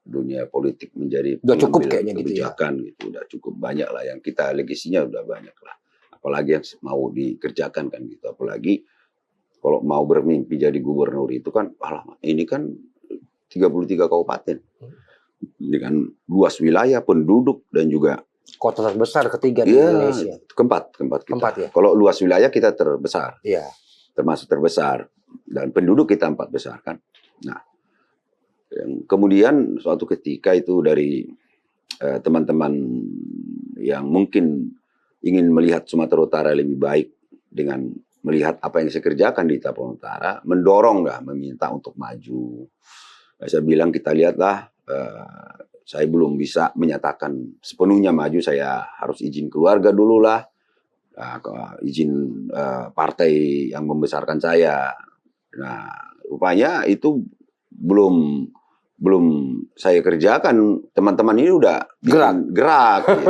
dunia politik, menjadi udah cukup kayaknya kebijakan gitu. Udah cukup banyak lah yang kita legasinya udah banyak lah. Apalagi yang mau dikerjakan kan gitu. Apalagi kalau mau bermimpi jadi gubernur itu kan, ini kan 33 kabupaten dengan luas wilayah, penduduk, dan juga kota terbesar ketiga di Indonesia. Keempat kita. Ya? Kalau luas wilayah kita terbesar. Iya. Termasuk terbesar. Dan penduduk kita 4 besar kan. Nah, kemudian suatu ketika itu dari teman-teman yang mungkin ingin melihat Sumatera Utara lebih baik dengan melihat apa yang saya kerjakan di Taput Utara, mendorong lah, meminta untuk maju. Saya bilang kita lihatlah, saya belum bisa menyatakan sepenuhnya maju, saya harus izin keluarga dulu lah, izin partai yang membesarkan saya. Nah, rupanya itu belum saya kerjakan, teman-teman ini udah gerak gitu.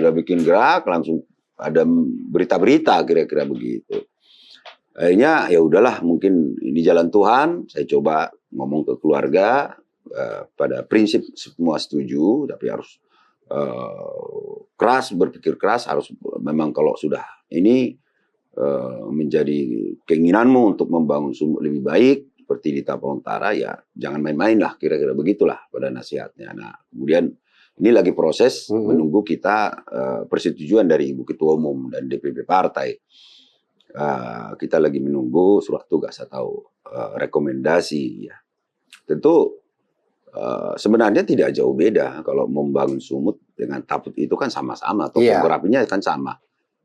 Udah bikin gerak, langsung ada berita-berita kira-kira begitu. Akhirnya ya udahlah, mungkin ini jalan Tuhan. Saya coba ngomong ke keluarga, pada prinsip semua setuju, tapi harus keras, berpikir keras. Harus memang kalau sudah ini menjadi keinginanmu untuk membangun Sumut lebih baik seperti di Taput Utara, ya jangan main-main lah, kira-kira begitulah pada nasihatnya. Nah, kemudian ini lagi proses menunggu kita persetujuan dari Ibu Ketua Umum dan DPP Partai. Kita lagi menunggu surat tugas atau rekomendasi. Ya. Tentu sebenarnya tidak jauh beda kalau membangun Sumut dengan Taput itu kan sama-sama, topografinya kan sama.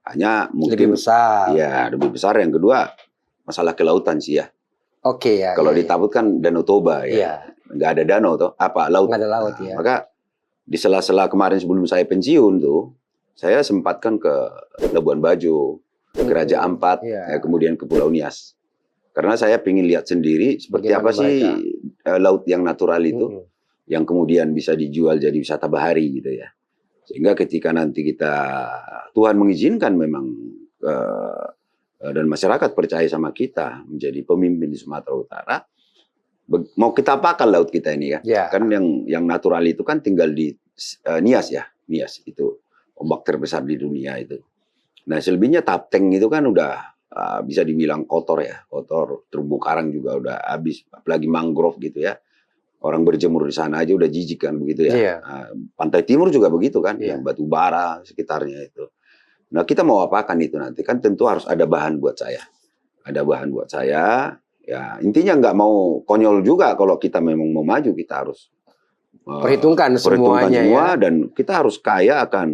Hanya mungkin lebih besar. Ya, lebih besar. Yang kedua masalah kelautan sih ya. Oke ya. Kalau di Taput kan Danau Toba ya. Nggak ada danau tuh, laut. Nggak ada laut ya. Maka di sela-sela kemarin sebelum saya pensiun tuh, saya sempatkan ke Labuan Bajo, ke Raja Ampat, kemudian ke Pulau Nias. Karena saya ingin lihat sendiri seperti apa sih laut yang natural itu, yang kemudian bisa dijual jadi wisata bahari gitu ya. Sehingga ketika nanti Tuhan mengizinkan memang dan masyarakat percaya sama kita menjadi pemimpin di Sumatera Utara, mau kita apakan laut kita ini ya? Kan yang natural itu kan tinggal di Nias ya. Nias itu ombak terbesar di dunia itu. Nah, selebihnya Tapteng itu kan udah bisa dibilang kotor ya, kotor, terumbu karang juga udah habis, apalagi mangrove gitu ya. Orang berjemur di sana aja udah jijik kan begitu ya. Pantai Timur juga begitu kan, yang batu bara sekitarnya itu. Nah, kita mau apakan itu nanti? Kan tentu harus ada bahan buat saya. Ada bahan buat saya. Ya, intinya nggak mau konyol juga kalau kita memang mau maju, kita harus perhitungkan semuanya semua, dan kita harus kaya akan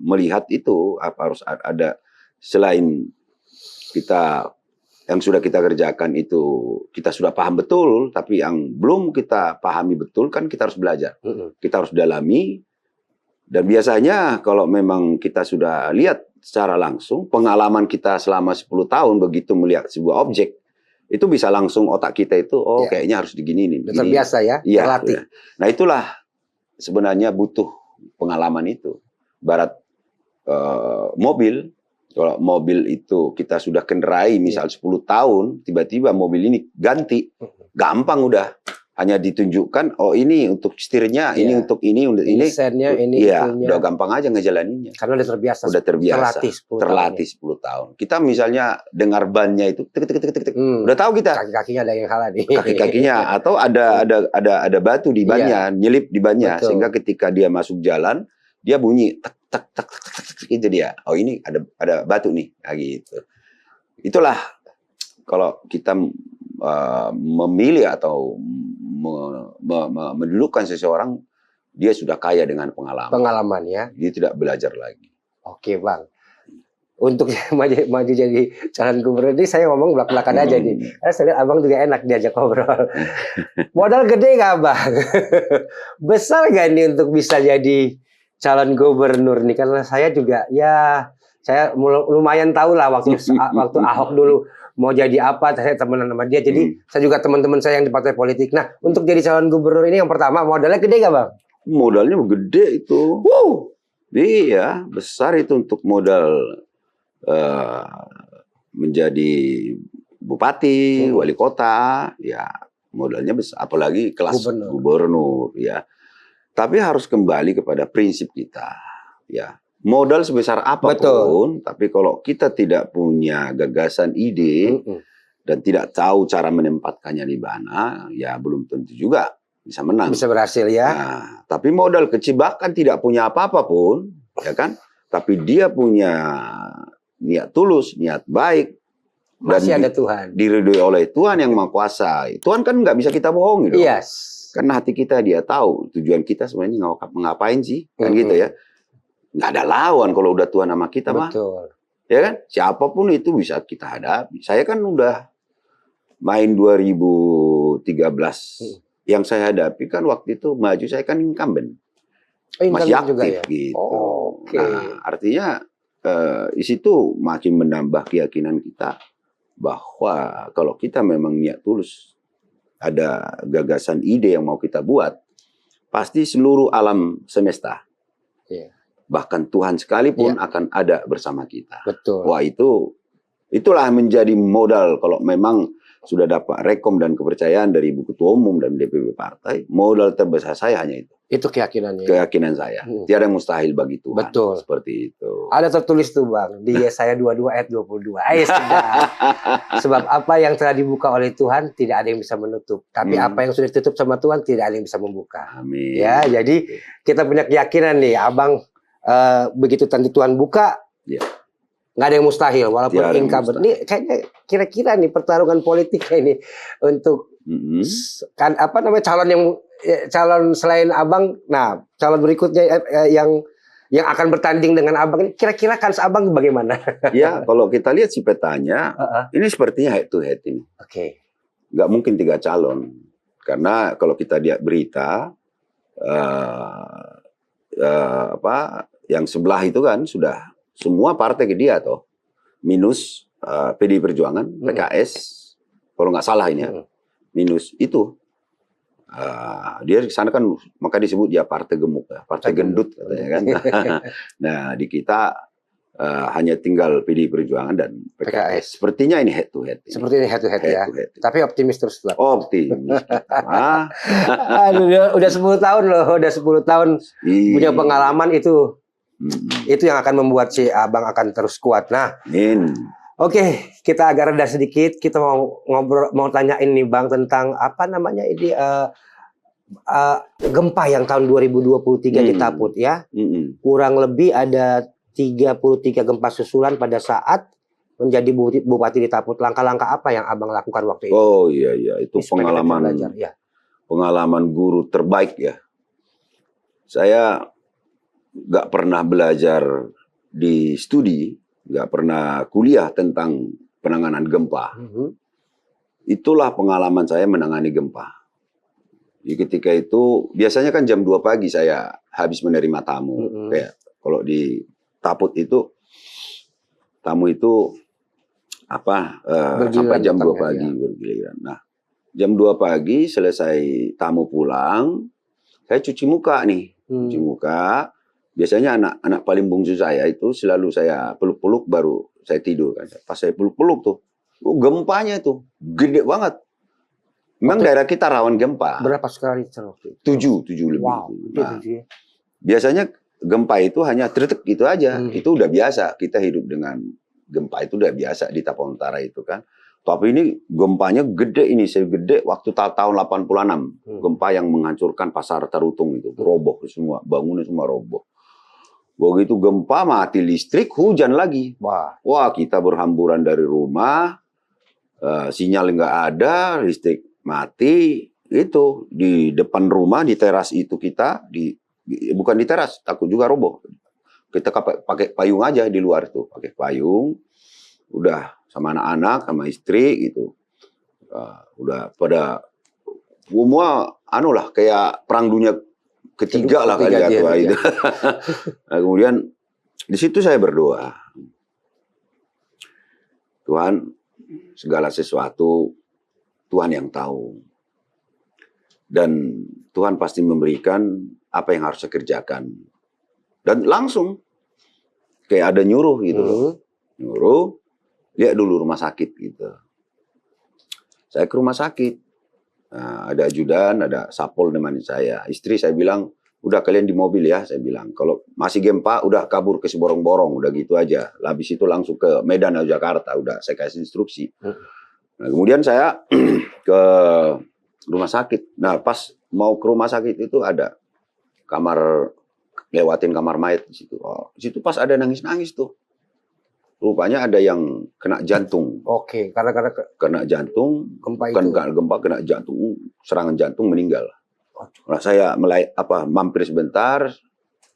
melihat itu apa harus ada selain kita yang sudah kita kerjakan itu kita sudah paham betul, tapi yang belum kita pahami betul kan kita harus belajar. Kita harus dalami. Dan biasanya kalau memang kita sudah lihat secara langsung, pengalaman kita selama 10 tahun begitu melihat sebuah objek, itu bisa langsung otak kita itu, oh kayaknya harus digini nih. Terbiasa ya, terlatih. Nah itulah sebenarnya butuh pengalaman itu. Barat mobil, kalau mobil itu kita sudah kendarai misal 10 tahun, tiba-tiba mobil ini ganti, gampang udah. Hanya ditunjukkan, oh ini untuk setirnya, ini untuk ini, untuk ini. Desainnya, ini iya, udah gampang aja ngejalaninnya. Karena udah terbiasa. Udah terbiasa. Terlatih 10 tahun. Kita misalnya dengar bannya itu, udah tahu kita. Kaki-kakinya ada yang salah nih. Kaki-kakinya, atau ada batu di bannya, nyelip di bannya. Betul. Sehingga ketika dia masuk jalan, dia bunyi, tak gitu dia. Oh ini ada batu nih, nah, gitu. Itulah kalau kita memilih atau mendudukan seseorang, dia sudah kaya dengan pengalaman. Pengalaman ya. Dia tidak belajar lagi. Oke Bang. Untuk maju jadi calon gubernur ini saya ngomong belak-belakan aja nih. Karena saya lihat Abang juga enak diajak ngobrol. Modal gede nggak Bang? Besar nggak nih untuk bisa jadi calon gubernur nih? Karena saya juga ya saya lumayan tahu lah waktu Ahok dulu mau jadi apa, saya temenan sama dia. Jadi saya juga teman-teman saya yang di partai politik. Nah, untuk jadi calon gubernur ini yang pertama modalnya gede gak Bang? Modalnya gede itu. Iya, besar itu untuk modal menjadi bupati, wali kota, ya modalnya besar. Apalagi kelas gubernur, ya. Tapi harus kembali kepada prinsip kita, ya. Modal sebesar apapun, tapi kalau kita tidak punya gagasan ide dan tidak tahu cara menempatkannya di mana, ya belum tentu juga bisa menang. Bisa berhasil ya. Nah, tapi modal kecil bahkan tidak punya apa-apa pun, ya kan? Tapi dia punya niat tulus, niat baik, masih ada Tuhan. Diridhoi oleh Tuhan yang Maha Kuasa. Tuhan kan nggak bisa kita bohongi dong. Yes. Karena hati kita dia tahu tujuan kita sebenarnya ngapain sih, kan gitu ya. Nggak ada lawan kalau udah Tuhan sama kita mah. Betul. Ya kan? Siapapun itu bisa kita hadapi. Saya kan udah main 2013. Yang saya hadapi kan waktu itu maju saya kan incumbent. Masih aktif juga ya? Gitu. Nah, artinya di situ makin menambah keyakinan kita bahwa kalau kita memang niat tulus, ada gagasan ide yang mau kita buat, pasti seluruh alam semesta. Bahkan Tuhan sekalipun akan ada bersama kita. Betul. Wah itulah menjadi modal kalau memang sudah dapat rekom dan kepercayaan dari Ibu Ketua Umum dan DPP Partai, modal terbesar saya hanya itu. Itu keyakinannya. Keyakinan saya. Tiada yang mustahil bagi Tuhan. Betul. Seperti itu. Ada tertulis tuh Bang, di Yesaya 22 ayat 22. Sebab apa yang telah dibuka oleh Tuhan tidak ada yang bisa menutup. Tapi apa yang sudah ditutup sama Tuhan tidak ada yang bisa membuka. Amin. Ya, jadi kita punya keyakinan nih, Abang begitu nanti Tuhan buka, nggak ada yang mustahil walaupun incumbent. Ini kayaknya kira-kira nih pertarungan politiknya ini untuk kan apa namanya calon selain Abang, nah calon berikutnya yang akan bertanding dengan Abang ini kira-kira kans Abang bagaimana? Ya kalau kita lihat si petanya, ini sepertinya head to head ini. Nggak mungkin 3 calon karena kalau kita lihat berita yang sebelah itu kan sudah semua partai ke dia toh, minus PDI Perjuangan, PKS, kalau nggak salah ini ya, minus itu. Dia di sana kan maka disebut dia partai gemuk, ya, partai gendut katanya kan. Nah di kita hanya tinggal PDI Perjuangan dan PKS. Sepertinya ini head to head. Seperti ini head to head ya. Tapi optimis terus lah. Optimis. Aduh, udah 10 tahun loh, udah 10 tahun punya pengalaman itu. Itu yang akan membuat si Abang akan terus kuat. Nah, oke, kita agak reda sedikit. Kita mau ngobrol, mau tanyain nih Bang tentang apa namanya ini gempa yang tahun 2023 di Taput ya. Kurang lebih ada 33 gempa susulan pada saat menjadi bupati di Taput. Langkah-langkah apa yang Abang lakukan waktu itu? Oh iya itu pengalaman pengalaman guru terbaik ya. Saya nggak pernah belajar di studi, nggak pernah kuliah tentang penanganan gempa. Itulah pengalaman saya menangani gempa. Di ketika itu biasanya kan jam 2 pagi saya habis menerima tamu. Kayak kalau di Taput itu tamu itu sampai jam 2 pagi bergiliran. Nah, jam 2 pagi selesai tamu pulang, saya cuci muka nih. Cuci muka. Biasanya anak paling bungsu saya itu selalu saya peluk-peluk baru saya tidur kan. Pas saya peluk-peluk tuh, gempanya tuh gede banget. Memang daerah kita rawan gempa. Berapa skala Richter waktu itu? 7 lebih. Wow, Nah, biasanya gempa itu hanya tretek gitu aja. Itu udah biasa. Kita hidup dengan gempa itu udah biasa di Tapang Utara itu kan. Tapi ini gempanya gede ini, segede waktu tahun 86. Gempa yang menghancurkan pasar Tarutung itu. Roboh semua, bangunan semua roboh. Begitu gempa mati listrik, hujan lagi. Wah, kita berhamburan dari rumah, sinyal nggak ada, listrik mati. Itu di depan rumah, di teras itu kita, bukan di teras, takut juga roboh. Kita pakai payung aja di luar tuh, pakai payung. Udah sama anak-anak, sama istri gitu. Udah pada semua kayak perang dunia ketiga lah kali itu. Nah, kemudian di situ saya berdoa. Tuhan, segala sesuatu Tuhan yang tahu. Dan Tuhan pasti memberikan apa yang harus saya kerjakan. Dan langsung kayak ada nyuruh gitu loh. Nyuruh, lihat dulu rumah sakit gitu. Saya ke rumah sakit. Nah, ada ajudan, ada sapol nemani saya. Istri saya bilang, udah kalian di mobil ya. Saya bilang, kalau masih gempa, udah kabur ke Siborong-Borong. Udah gitu aja. Habis itu langsung ke Medan atau Jakarta. Udah saya kasih instruksi. Nah, kemudian saya ke rumah sakit. Nah, pas mau ke rumah sakit itu ada kamar, lewatin kamar mayat di situ. Oh, di situ pas ada nangis-nangis tuh. Rupanya ada yang kena jantung. Oke, karena kena jantung, gempa bukan itu. gempa, kena jantung, serangan jantung, meninggal. Nah, saya mampir sebentar,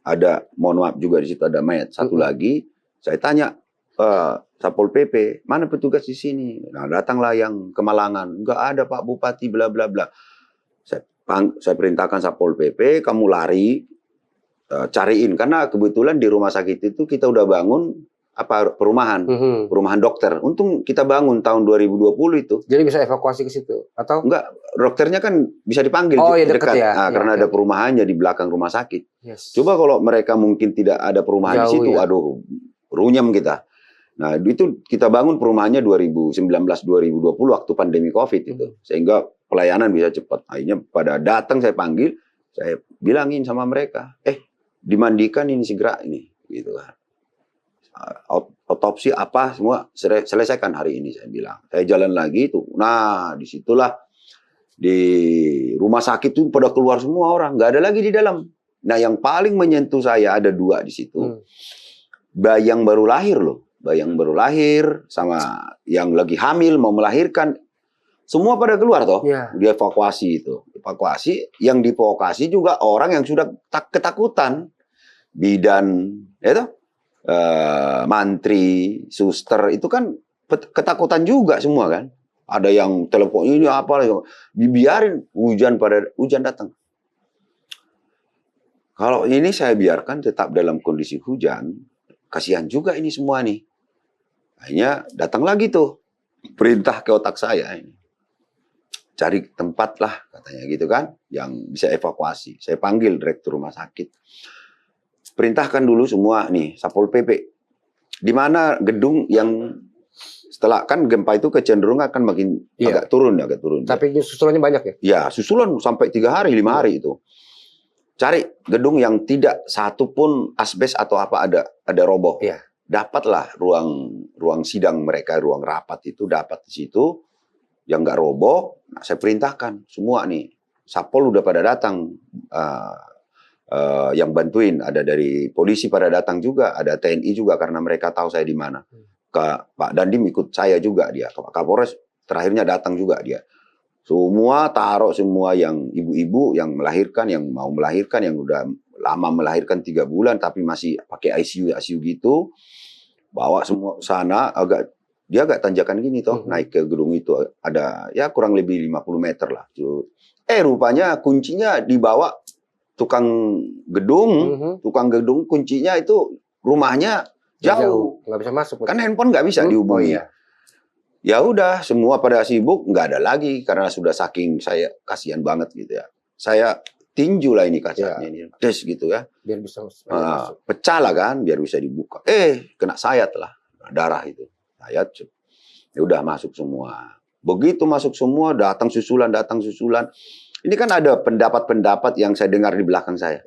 ada, mohon maaf juga di situ ada mayat satu lagi. Saya tanya, Satpol PP, mana petugas di sini? Nah, datanglah yang Kemalangan. Enggak ada Pak Bupati, bla bla bla. Saya perintahkan Satpol PP, kamu lari, cariin. Karena kebetulan di rumah sakit itu kita udah bangun perumahan dokter. Untung kita bangun tahun 2020 itu. Jadi bisa evakuasi ke situ atau enggak? Dokternya kan bisa dipanggil dekat ya. karena ada perumahannya di belakang rumah sakit. Yes. Coba kalau mereka mungkin tidak ada perumahan di situ, aduh, runyam kita. Nah, itu kita bangun perumahannya 2019-2020 waktu pandemi Covid itu. Sehingga pelayanan bisa cepat. Akhirnya pada datang saya panggil, saya bilangin sama mereka, dimandikan ini segera ini, gitu kan. Otopsi apa semua selesaikan hari ini, saya bilang. Saya jalan lagi tuh. Nah, disitulah di rumah sakit itu pada keluar semua orang, nggak ada lagi di dalam. Nah, yang paling menyentuh saya ada 2 di situ. Bayi yang baru lahir loh, bayi yang baru lahir sama yang lagi hamil mau melahirkan, semua pada keluar toh. Dievakuasi itu. Evakuasi, yang dievakuasi juga orang yang sudah ketakutan, bidan, itu. Mantri, suster itu kan ketakutan juga semua kan. Ada yang telepon ini apa, dibiarin hujan datang. Kalau ini saya biarkan tetap dalam kondisi hujan, kasihan juga ini semua nih. Akhirnya datang lagi tuh perintah ke otak saya ini. Cari tempat lah katanya gitu kan, yang bisa evakuasi. Saya panggil direktur rumah sakit. Perintahkan dulu semua nih Satpol PP. Di mana gedung yang setelah kan gempa itu kecenderungan akan makin agak turun. Tapi susulannya banyak ya? Ya, susulan sampai 3 hari, 5 hari itu. Cari gedung yang tidak satu pun asbes atau apa ada roboh. Dapatlah ruang sidang mereka, ruang rapat itu dapat di situ yang nggak roboh. Nah, saya perintahkan semua nih. Satpol udah pada datang. Yang bantuin, ada dari polisi pada datang juga, ada TNI juga karena mereka tahu saya di mana. Pak Dandim ikut saya juga dia, Kapolres terakhirnya datang juga dia. Semua taruh semua yang ibu-ibu yang melahirkan, yang mau melahirkan, yang udah lama melahirkan 3 bulan tapi masih pakai ICU gitu, bawa semua ke sana, agak dia agak tanjakan gini toh, naik ke gedung itu ada ya kurang lebih 50 meter lah. Rupanya kuncinya dibawa tukang gedung kuncinya itu rumahnya jauh. Nggak bisa masuk. Kan handphone nggak bisa dihubungi. Ya udah, semua pada sibuk, nggak ada lagi karena sudah saking saya kasihan banget gitu ya. Saya tinju lah ini kacanya ini, des gitu ya. Biar bisa masuk. Pecah lah kan, biar bisa dibuka. Kena sayat lah, darah itu. Sayat, ya udah masuk semua. Begitu masuk semua, datang susulan. Ini kan ada pendapat-pendapat yang saya dengar di belakang saya.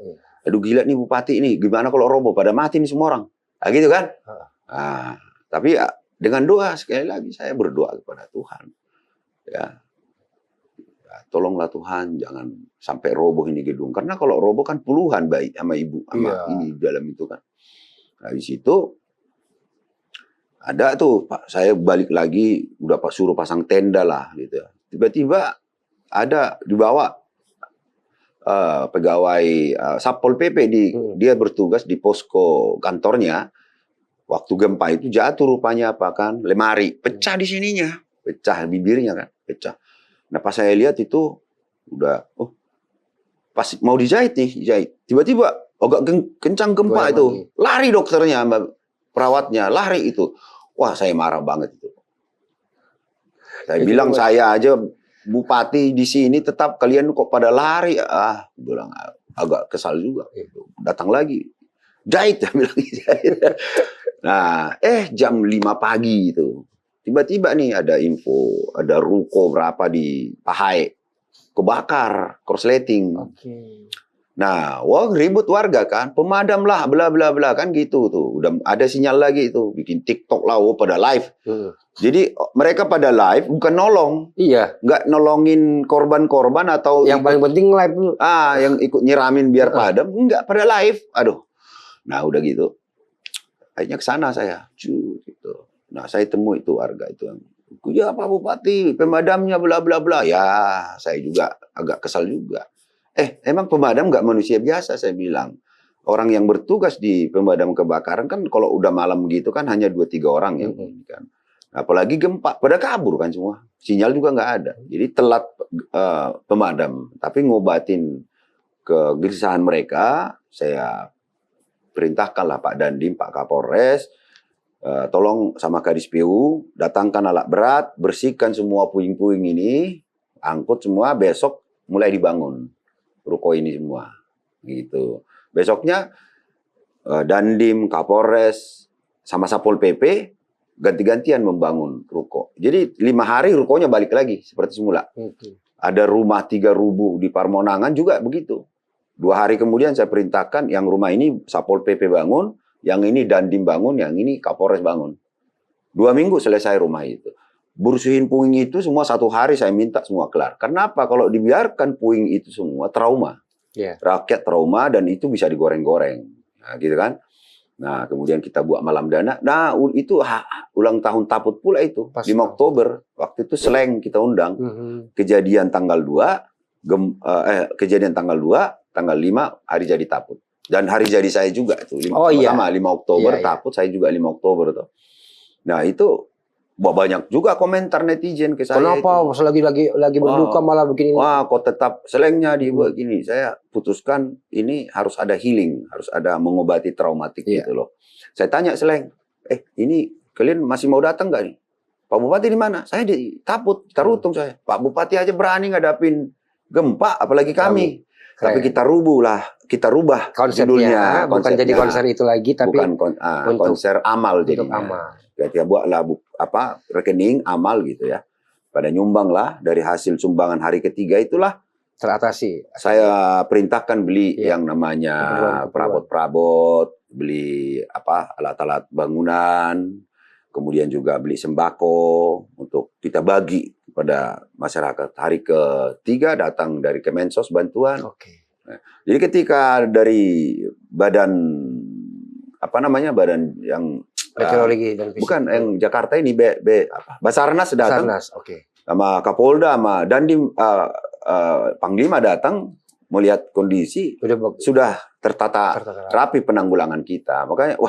Aduh gila nih bupati ini, gimana kalau roboh pada mati nih semua orang. Nah, gitu kan? Tapi ya, dengan doa sekali lagi saya berdoa kepada Tuhan. Ya, tolonglah Tuhan jangan sampai roboh ini gedung. Karena kalau roboh kan puluhan bayi sama ibu sama ini di dalam itu kan. Nah, di situ ada tuh Pak, saya balik lagi udah Pak suruh pasang tenda lah gitu. Tiba-tiba ada dibawa pegawai Satpol PP dia bertugas di posko kantornya. Waktu gempa itu jatuh rupanya apa kan, lemari pecah di sininya, pecah bibirnya kan, pecah. Nah pas saya lihat itu udah, pas mau dijahit nih, jahit. Tiba-tiba agak kencang gempa itu, lari dokternya, perawatnya lari itu. Wah saya marah banget itu. Saya bilang saya aja bupati di sini tetap kalian kok pada lari, bilang agak kesal juga. Datang lagi, jahit, bilang jahit. Nah, jam 5 pagi itu. Tiba-tiba nih ada info, ada ruko berapa di Pahai kebakar, korsleting. Nah, ribut warga kan, pemadam lah, bla bla bla kan gitu tuh. Udah ada sinyal lagi itu, bikin TikTok lah, pada live. Jadi mereka pada live bukan nolong. Iya. Nggak nolongin korban-korban atau yang paling penting live dulu. Yang ikut nyiramin biar padam, enggak pada live. Aduh. Nah, udah gitu. Akhirnya ke sana saya, gitu. Nah, saya temui itu warga itu yang, ya Pak Bupati, pemadamnya bla bla bla. Ya, saya juga agak kesal juga. Emang pemadam nggak manusia biasa, saya bilang. Orang yang bertugas di pemadam kebakaran kan kalau udah malam gitu kan hanya 2-3 orang yang kan. Apalagi gempa, pada kabur kan semua. Sinyal juga nggak ada. Jadi telat pemadam. Tapi ngobatin kegelisahan mereka, saya perintahkanlah Pak Dandim, Pak Kapolres, tolong sama Kadis PU, datangkan alat berat, bersihkan semua puing-puing ini, angkut semua, besok mulai dibangun ruko ini semua. Gitu. Besoknya Dandim, Kapolres, sama Satpol PP ganti-gantian membangun ruko. Jadi 5 hari rukonya balik lagi seperti semula. Ada rumah 3 rubuh di Parmonangan juga begitu. 2 hari kemudian saya perintahkan yang rumah ini Satpol PP bangun, yang ini Dandim bangun, yang ini Kapolres bangun. 2 minggu selesai rumah itu. Bersihin puing itu semua 1 hari saya minta semua kelar. Kenapa? Kalau dibiarkan puing itu semua trauma. Rakyat trauma dan itu bisa digoreng-goreng. Nah, gitu kan. Nah, kemudian kita buat malam dana. Nah, itu ulang tahun Taput pula itu. 5 Oktober. Waktu itu Seleng kita undang. Kejadian tanggal 2, kejadian tanggal 2, tanggal 5 hari jadi Taput. Dan hari jadi saya juga itu. Sama 5 Oktober Taput, saya juga 5 Oktober tuh. Nah, itu banyak juga komentar netizen ke saya. Kenapa lagi berduka malah begini? Wah, kok tetap Selengnya dibuat gini. Saya putuskan ini harus ada healing, harus ada mengobati traumatik gitu loh. Saya tanya Seleng, ini kalian masih mau datang nggak nih? Pak Bupati di mana? Saya di Taput, Tarutung saya. Pak Bupati aja berani ngadapin gempa, apalagi kami. Tapi kita rubah konsepnya, bukan jadi konser itu lagi, tapi bukan konser amal jadinya. Kita buatlah rekening amal gitu ya. Pada nyumbang lah dari hasil sumbangan hari ketiga itulah teratasi. Saya perintahkan beli yang namanya perabot-perabot, beli alat-alat bangunan, kemudian juga beli sembako untuk kita bagi kepada masyarakat. Hari ketiga datang dari Kemensos bantuan. Nah, jadi ketika dari badan badan yang meteorologi dan fisika. Bukan yang Jakarta ini Basarnas datang. Sama Kapolda sama Dandim Panglima datang melihat kondisi sudah tertata rapi penanggulangan kita. Makanya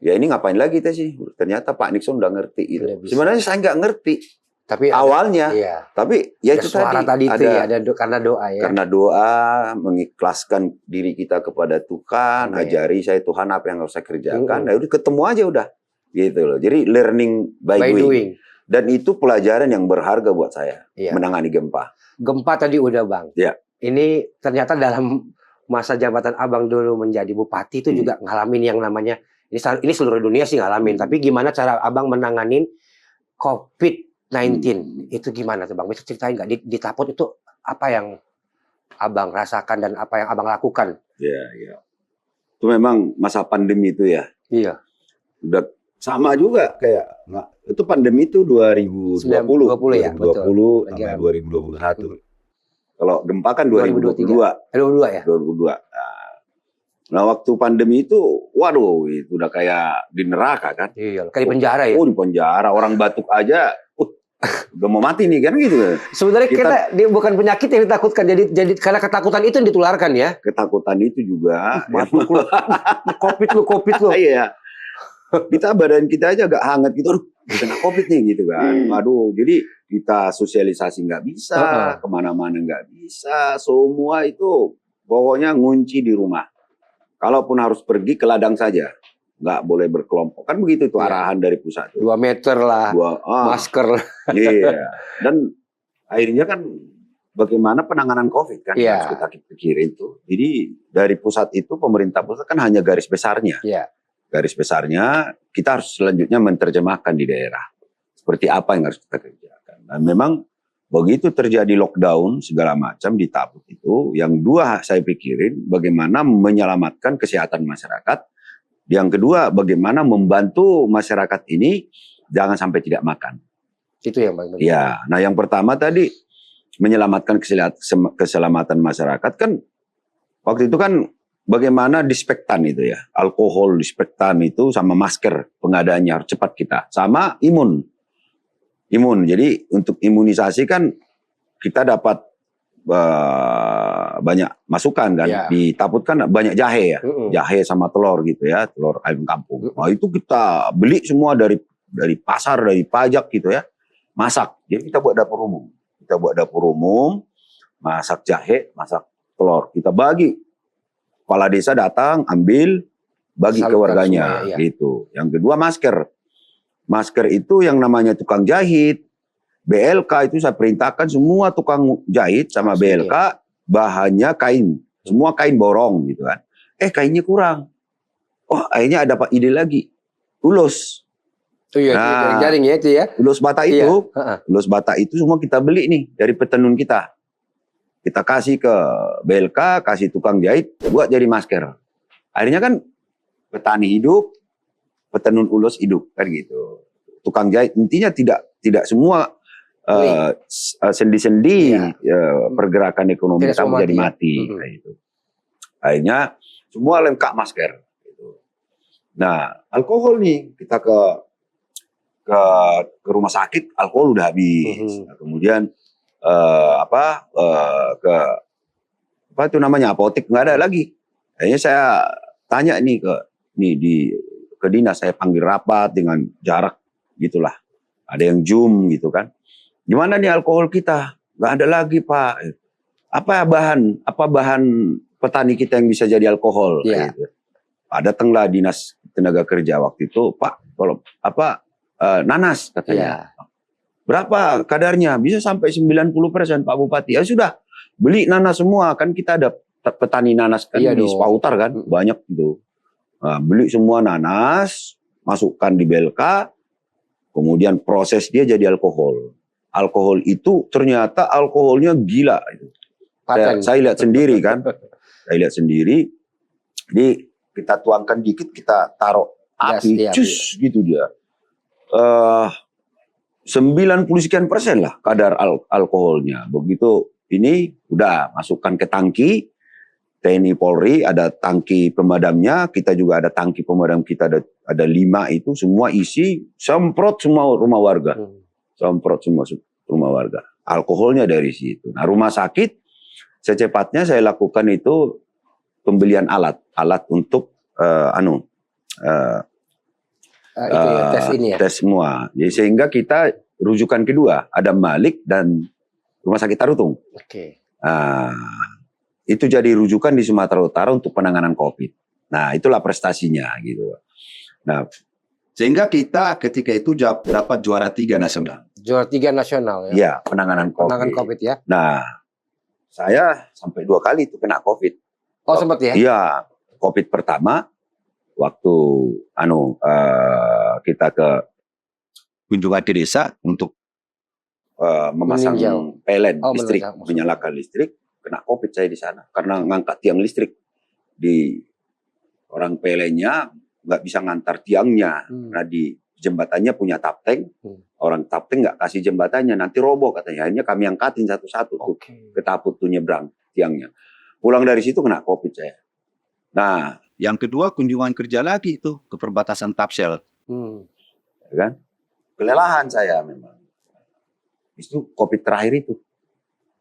Ya ini ngapain lagi kita sih? Ternyata Pak Nixon udah ngerti gitu. Udah bisa. Sebenarnya saya nggak ngerti Tapi awalnya, iya. tapi ya Ada itu suara tadi itu ada ya, karena doa ya. karena doa, mengikhlaskan diri kita kepada Tuhan, Amin. ajari saya Tuhan apa yang harus saya kerjakan. Mm-mm. Nah, udah ketemu aja udah, gitu loh. Jadi learning by By doing. doing. Dan itu pelajaran yang berharga buat saya Iya. menangani gempa. Gempa tadi udah Bang. Iya. Ini ternyata dalam masa jabatan Abang dulu menjadi bupati itu juga ngalamin yang namanya ini seluruh dunia sih ngalamin. Tapi gimana cara Abang menanganin COVID-19 itu gimana tuh Bang? Bisa ceritain nggak di Tapot itu apa yang Abang rasakan dan apa yang Abang lakukan? Iya, iya. Itu memang masa pandemi itu ya. Iya. Udah sama juga kayak itu pandemi itu 2020 ya, 2020 betul. sampai 2021. Kalau gempa kan 2022. 2022 ya? 2022. Nah, waktu pandemi itu, waduh, itu udah kayak di neraka kan. Iya, kayak di penjara ya. Oh, di penjara, orang batuk aja, udah mau mati nih kan gitu. Sebenarnya dia bukan penyakit yang ditakutkan, jadi karena ketakutan itu yang ditularkan ya. Ketakutan itu juga. Batuk lu, COVID lu. Iya. Kita badan kita aja agak hangat gitu, aduh, kena COVID nih gitu kan. Waduh, jadi kita sosialisasi nggak bisa, kemana-mana nggak bisa, semua itu pokoknya ngunci di rumah. Kalaupun harus pergi ke ladang saja, nggak boleh berkelompok. Kan begitu tuh arahan dari pusat. 2 meter lah, masker lah. Iya. Dan akhirnya kan bagaimana penanganan COVID kan harus kita pikirin tuh. Jadi dari pusat itu, pemerintah pusat kan hanya garis besarnya. Iya. Garis besarnya kita harus selanjutnya menerjemahkan di daerah. Seperti apa yang harus kita kerjakan. Dan memang begitu terjadi lockdown segala macam di Taput itu, yang dua saya pikirin bagaimana menyelamatkan kesehatan masyarakat. Yang kedua bagaimana membantu masyarakat ini jangan sampai tidak makan. Itu yang paling penting. Ya, nah yang pertama tadi menyelamatkan keselamatan masyarakat kan waktu itu kan bagaimana disinfektan itu ya, alkohol disinfektan itu sama masker pengadaannya harus cepat kita, sama imun. Jadi untuk imunisasi kan kita dapat banyak masukan kan. Di Taput kan banyak jahe ya, jahe sama telur gitu ya, telur ayam kampung. Nah itu kita beli semua dari pasar, dari pajak gitu ya, masak. Jadi kita buat dapur umum, masak jahe, masak telur. Kita bagi, kepala desa datang ambil, bagi ke warganya gitu. Yang kedua masker. Masker itu yang namanya tukang jahit, BLK itu saya perintahkan semua tukang jahit sama BLK bahannya kain, semua kain borong gitu kan. Kainnya kurang. Oh, akhirnya ada ide lagi, ulos. Nah, jaring ya itu ya. Ulos bata itu, ulos bata itu semua kita beli nih dari petenun kita. Kita kasih ke BLK, kasih tukang jahit buat jadi masker. Akhirnya kan petani hidup, petenun ulos hidup kan gitu. Tukang jahit intinya tidak semua sendi-sendi pergerakan ekonomi kita menjadi mati. Gitu. Akhirnya semua lengkap masker. Gitu. Nah alkohol nih kita ke rumah sakit alkohol udah habis. Nah, kemudian ke apa itu namanya apotek nggak ada lagi. Akhirnya saya tanya nih ke dinas, saya panggil rapat dengan jarak gitulah. Ada yang Zoom gitu kan. Gimana nih alkohol kita? Nggak ada lagi Pak. Apa bahan petani kita yang bisa jadi alkohol? Gitu. Datanglah dinas tenaga kerja waktu itu, Pak, kalau nanas katanya. Berapa kadarnya? Bisa sampai 90% Pak Bupati. Ya sudah, beli nanas semua. Kan kita ada petani nanas kan di Sepautar kan, banyak gitu. Nah, beli semua nanas, masukkan di BLK, kemudian proses dia jadi alkohol. Alkohol itu ternyata alkoholnya gila. Saya lihat sendiri kan. Saya lihat sendiri. Jadi kita tuangkan dikit, kita taruh api, cus gitu dia. 90 sekian persen lah kadar alkoholnya. Begitu ini udah masukkan ke tangki. TNI Polri ada tangki pemadamnya, kita juga ada tangki pemadam, kita ada 5 itu, semua isi, semprot semua rumah warga. Semprot semua rumah warga. Alkoholnya dari situ. Nah rumah sakit, secepatnya saya lakukan itu pembelian alat untuk Itu ya, tes ini ya. Tes semua. Jadi sehingga kita rujukan kedua ada Malik dan Rumah Sakit Tarutung. Oke. Itu jadi rujukan di Sumatera Utara untuk penanganan COVID. Nah, itulah prestasinya gitu. Nah, sehingga kita ketika itu dapat juara 3 nasional. Juara 3 nasional ya. Iya, penanganan COVID. Penanganan COVID ya. Nah, saya sampai 2 kali itu kena COVID. Oh, sempat ya? Iya, COVID pertama waktu kita ke kunjungan di desa untuk memasang PLN listrik, menyalakan listrik, kena COVID saya di sana karena ngangkat tiang listrik di orang PLN-nya nggak bisa ngantar tiangnya. Nah di jembatannya punya tapteng, orang tapteng nggak kasih jembatannya, nanti roboh katanya. Akhirnya kami angkatin satu-satu tuh, ketaput tuh nyebrang tiangnya. Pulang dari situ kena COVID saya. Nah, yang kedua kunjungan kerja lagi itu ke perbatasan Tapsel, kan? Kelelahan saya memang. Itu COVID terakhir itu,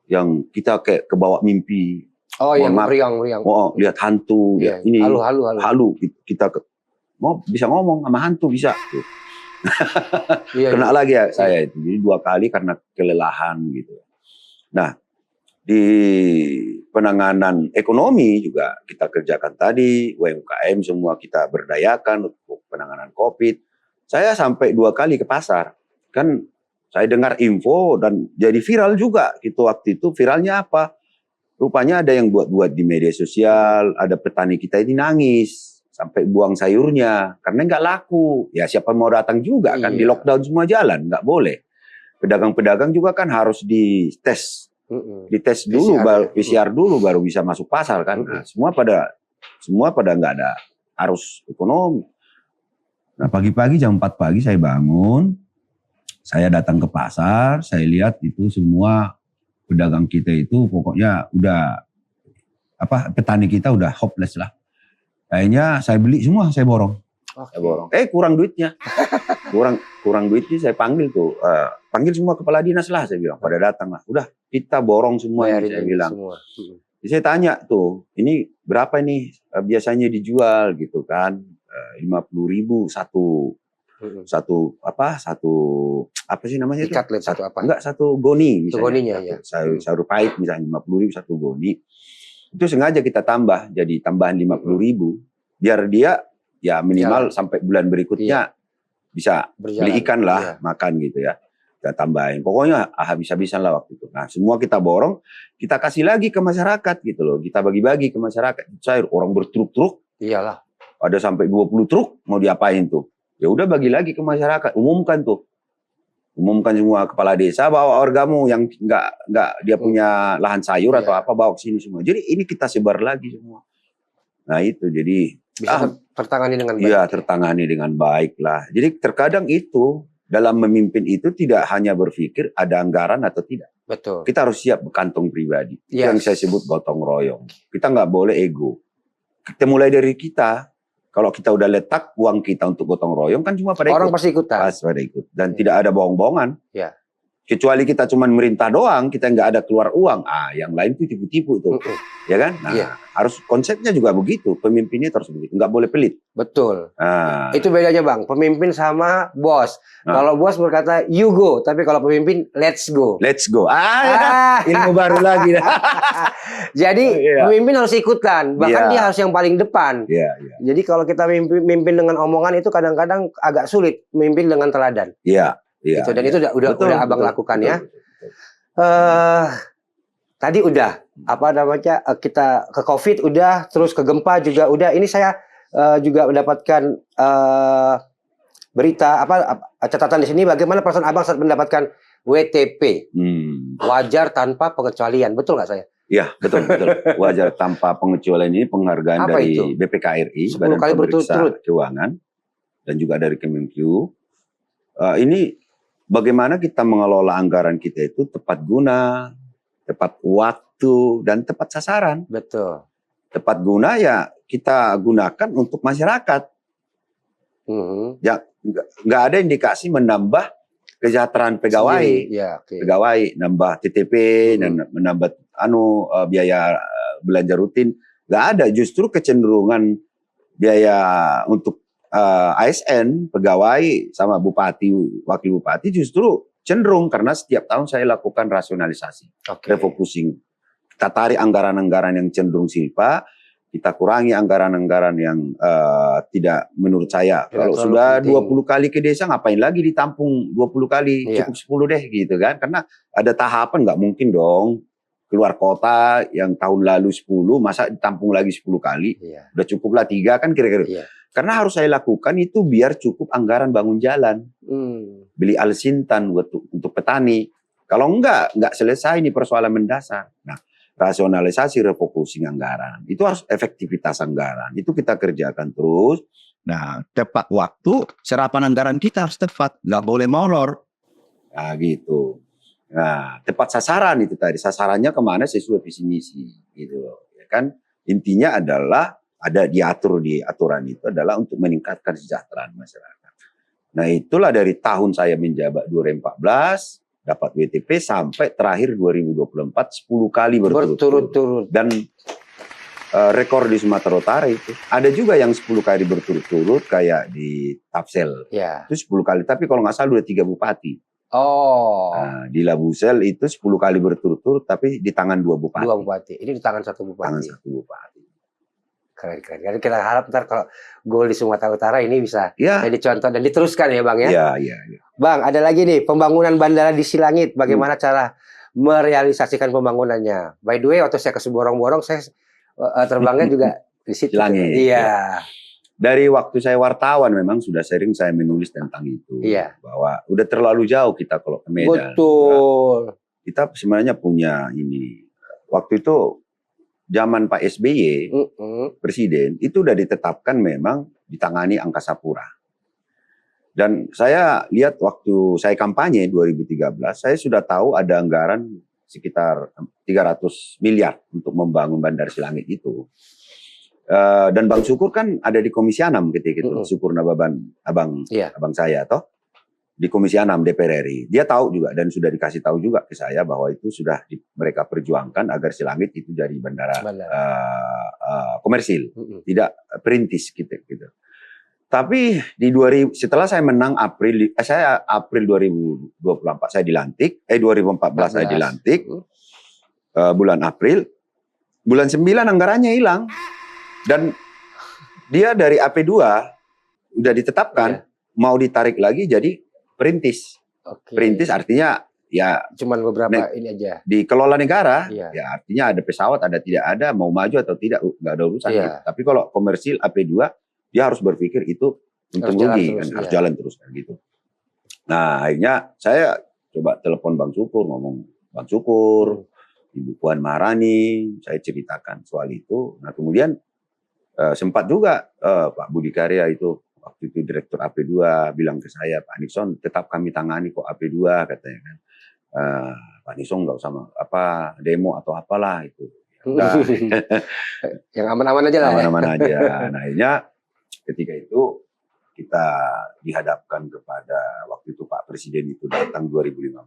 yang kita kayak kebawa mimpi. Oh, yang meriang. Oh, lihat hantu, lihat ini. Halu. Kita mau bisa ngomong sama hantu bisa. Kena lagi ya saya itu. Jadi 2 kali karena kelelahan gitu. Nah, di penanganan ekonomi juga kita kerjakan tadi, UMKM semua kita berdayakan untuk penanganan COVID. Saya sampai 2 kali ke pasar. Kan saya dengar info dan jadi viral juga gitu waktu itu. Viralnya apa? Rupanya ada yang buat-buat di media sosial, ada petani kita ini nangis sampai buang sayurnya karena nggak laku. Ya siapa mau datang juga kan, di lockdown semua jalan, nggak boleh. Pedagang-pedagang juga kan harus dites dulu, PCR dulu baru bisa masuk pasar kan. Nah, semua pada nggak ada arus ekonomi. Nah pagi-pagi jam 4 pagi saya bangun, saya datang ke pasar, saya lihat itu semua pedagang kita itu pokoknya udah petani kita udah hopeless lah. Akhirnya saya beli semua, saya borong. Saya borong. Kurang duitnya. kurang duitnya saya panggil tuh. Panggil semua kepala dinas lah saya bilang. Pada datang lah. Udah kita borong semua ini, saya bilang. Jadi saya tanya tuh, ini berapa nih biasanya dijual gitu kan? 50.000 satu apa sih namanya itu? Satu apa? Enggak, satu goni misalnya. Goninya ya. Sayur pahit misalnya 50.000 satu goni. Itu sengaja kita tambah jadi tambahan 50.000 biar dia ya minimal sampai bulan berikutnya bisa beli ikan lah, makan gitu ya. Kita tambahin. Pokoknya habis-habisan lah waktu itu. Nah, semua kita borong, kita kasih lagi ke masyarakat gitu loh. Kita bagi-bagi ke masyarakat. Sayur orang bertruk-truk. Iyalah. Ada sampai 20 truk mau diapain tuh? Ya udah bagi lagi ke masyarakat, umumkan tuh. Umumkan semua kepala desa bawa orgamu yang enggak dia punya lahan sayur atau apa bawa ke sini semua. Jadi ini kita sebar lagi semua. Nah itu jadi bisa tertangani dengan baik. Iya, tertangani dengan baik lah. Jadi terkadang itu dalam memimpin itu tidak hanya berpikir ada anggaran atau tidak. Betul. Kita harus siap berkantong pribadi. Yang saya sebut gotong royong. Kita nggak boleh ego. Kita mulai dari kita. Kalau kita udah letak uang kita untuk gotong royong kan cuma pada orang pasti ikutan. Pada ikut. Dan tidak ada bohong-bohongan. Ya. Kecuali kita cuma merintah doang, kita nggak ada keluar uang. Yang lain itu tipu-tipu tuh. Ya kan? Nah, harus konsepnya juga begitu. Pemimpinnya terus begitu. Nggak boleh pelit. Betul. Itu bedanya Bang. Pemimpin sama bos. Kalau bos berkata you go, tapi kalau pemimpin let's go. Let's go. Ilmu baru lagi. Jadi pemimpin harus ikutan. Bahkan dia harus yang paling depan. Jadi kalau kita mimpin dengan omongan itu kadang-kadang agak sulit memimpin dengan teladan. Iya. Itu dan itu udah Abang lakukan ya. Tadi udah kita ke COVID udah, terus ke gempa juga udah. Ini saya juga mendapatkan berita catatan di sini bagaimana perasaan Abang saat mendapatkan WTP. Wajar tanpa pengecualian. Betul nggak saya? Iya, betul. Wajar tanpa pengecualian ini penghargaan apa dari itu? BPKRI, 10 Badan kali Pemeriksa berturut-turut Keuangan, dan juga dari Kemenkyu. Ini bagaimana kita mengelola anggaran kita itu tepat guna, tepat waktu, dan tepat sasaran. Betul. Tepat guna ya kita gunakan untuk masyarakat. Ya, nggak ada indikasi menambah kesejahteraan pegawai. Pegawai nambah TTP, dan menambah biaya belanja rutin. Nggak ada, justru kecenderungan biaya untuk ASN, pegawai sama bupati, wakil bupati justru cenderung karena setiap tahun saya lakukan rasionalisasi, refocusing. Kita tarik anggaran-anggaran yang cenderung silpa, kita kurangi anggaran-anggaran yang tidak menurut saya. Kalau sudah penting. 20 kali ke desa, ngapain lagi ditampung 20 kali, cukup 10 deh gitu kan. Karena ada tahapan, nggak mungkin dong keluar kota yang tahun lalu 10, masa ditampung lagi 10 kali. Udah cukuplah 3 kan kira-kira. Karena harus saya lakukan itu biar cukup anggaran bangun jalan. Beli alsintan untuk petani. Kalau nggak selesai ini persoalan mendasar. Nah, rasionalisasi, refocusing anggaran. Itu harus efektivitas anggaran. Itu kita kerjakan terus. Nah, tepat waktu, serapan anggaran kita harus tepat. Nggak boleh molor. Nah, gitu. Nah, tepat sasaran itu tadi. Sasarannya kemana sesuai visi misi. Gitu. Ya kan? Intinya adalah, ada diatur di aturan itu adalah untuk meningkatkan kesejahteraan masyarakat. Nah, itulah dari tahun saya menjabat 2014, dapat WTP sampai terakhir 2024 10 kali berturut-turut. Dan rekor di Sumatera Utara itu. Ada juga yang 10 kali berturut-turut kayak di Tapsel. Itu 10 kali, tapi kalau nggak salah udah 3 bupati. Nah, di Labusel itu 10 kali berturut-turut tapi di tangan 2 bupati. 2 bupati. Ini di tangan 1 bupati. Tangan 1 bupati. Keren. Kita harap ntar kalau gol di Sumatera Utara ini bisa jadi contoh dan diteruskan ya Bang ya. Iya. Bang, ada lagi nih pembangunan bandara di Silangit. Bagaimana cara merealisasikan pembangunannya? By the way, waktu saya ke Seborong-Borong, saya terbangnya juga di situ. Silangit. Iya. Dari waktu saya wartawan memang sudah sering saya menulis tentang itu. Bahwa udah terlalu jauh kita kalau ke Medan. Betul. Kita sebenarnya punya ini. Waktu itu zaman Pak SBY, Presiden, itu udah ditetapkan memang ditangani Angkasa Pura. Dan saya lihat waktu saya kampanye 2013, saya sudah tahu ada anggaran sekitar 300 miliar untuk membangun Bandar Silangit itu. Dan Bang Syukur kan ada di Komisi 6 ketika itu, Syukur Nababan, abang saya toh. Di Komisi 6 DPR RI. Dia tahu juga dan sudah dikasih tahu juga ke saya bahwa itu sudah mereka perjuangkan agar Silangit itu jadi bandara. Komersil, tidak perintis gitu. Tapi setelah saya menang April 2024 saya dilantik, 2014 saya dilantik, bulan April, bulan 9 anggarannya hilang dan dia dari AP2 udah ditetapkan mau ditarik lagi jadi perintis. Perintis artinya ya cuman beberapa ini aja. Dikelola negara, ya artinya ada pesawat, ada tidak ada, mau maju atau tidak, nggak ada urusan. Gitu. Tapi kalau komersil AP2, dia harus berpikir itu untung rugi, harus jalan terus kan gitu. Nah akhirnya saya coba telepon Bang Syukur, ngomong Bang Syukur, Ibu Puan Maharani, saya ceritakan soal itu. Nah kemudian sempat juga Pak Budi Karya itu, waktu itu Direktur AP2 bilang ke saya, Pak Nixon tetap kami tangani kok AP2 katanya kan. Pak Nixon nggak usah demo atau apalah itu. Nah, yang aman-aman aja lah. Aman-aman aja. Nah akhirnya ketika itu kita dihadapkan kepada waktu itu Pak Presiden itu datang 2015,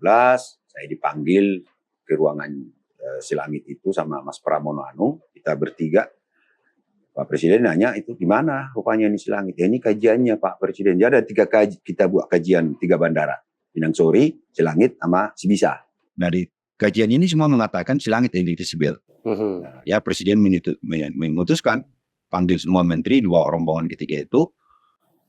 saya dipanggil ke ruangan Silangit itu sama Mas Pramono Anung, kita bertiga. Pak Presiden nanya itu gimana rupanya ini Silangit. Ya, ini kajiannya Pak Presiden. Jadi ada 3 kita buat kajian 3 bandara. Pinang Sori, Silangit, sama Sibisa. Dari kajian ini semua mengatakan Silangit elitisibel. Ya Presiden memutuskan panggil semua menteri, 2 rombongan ketika itu.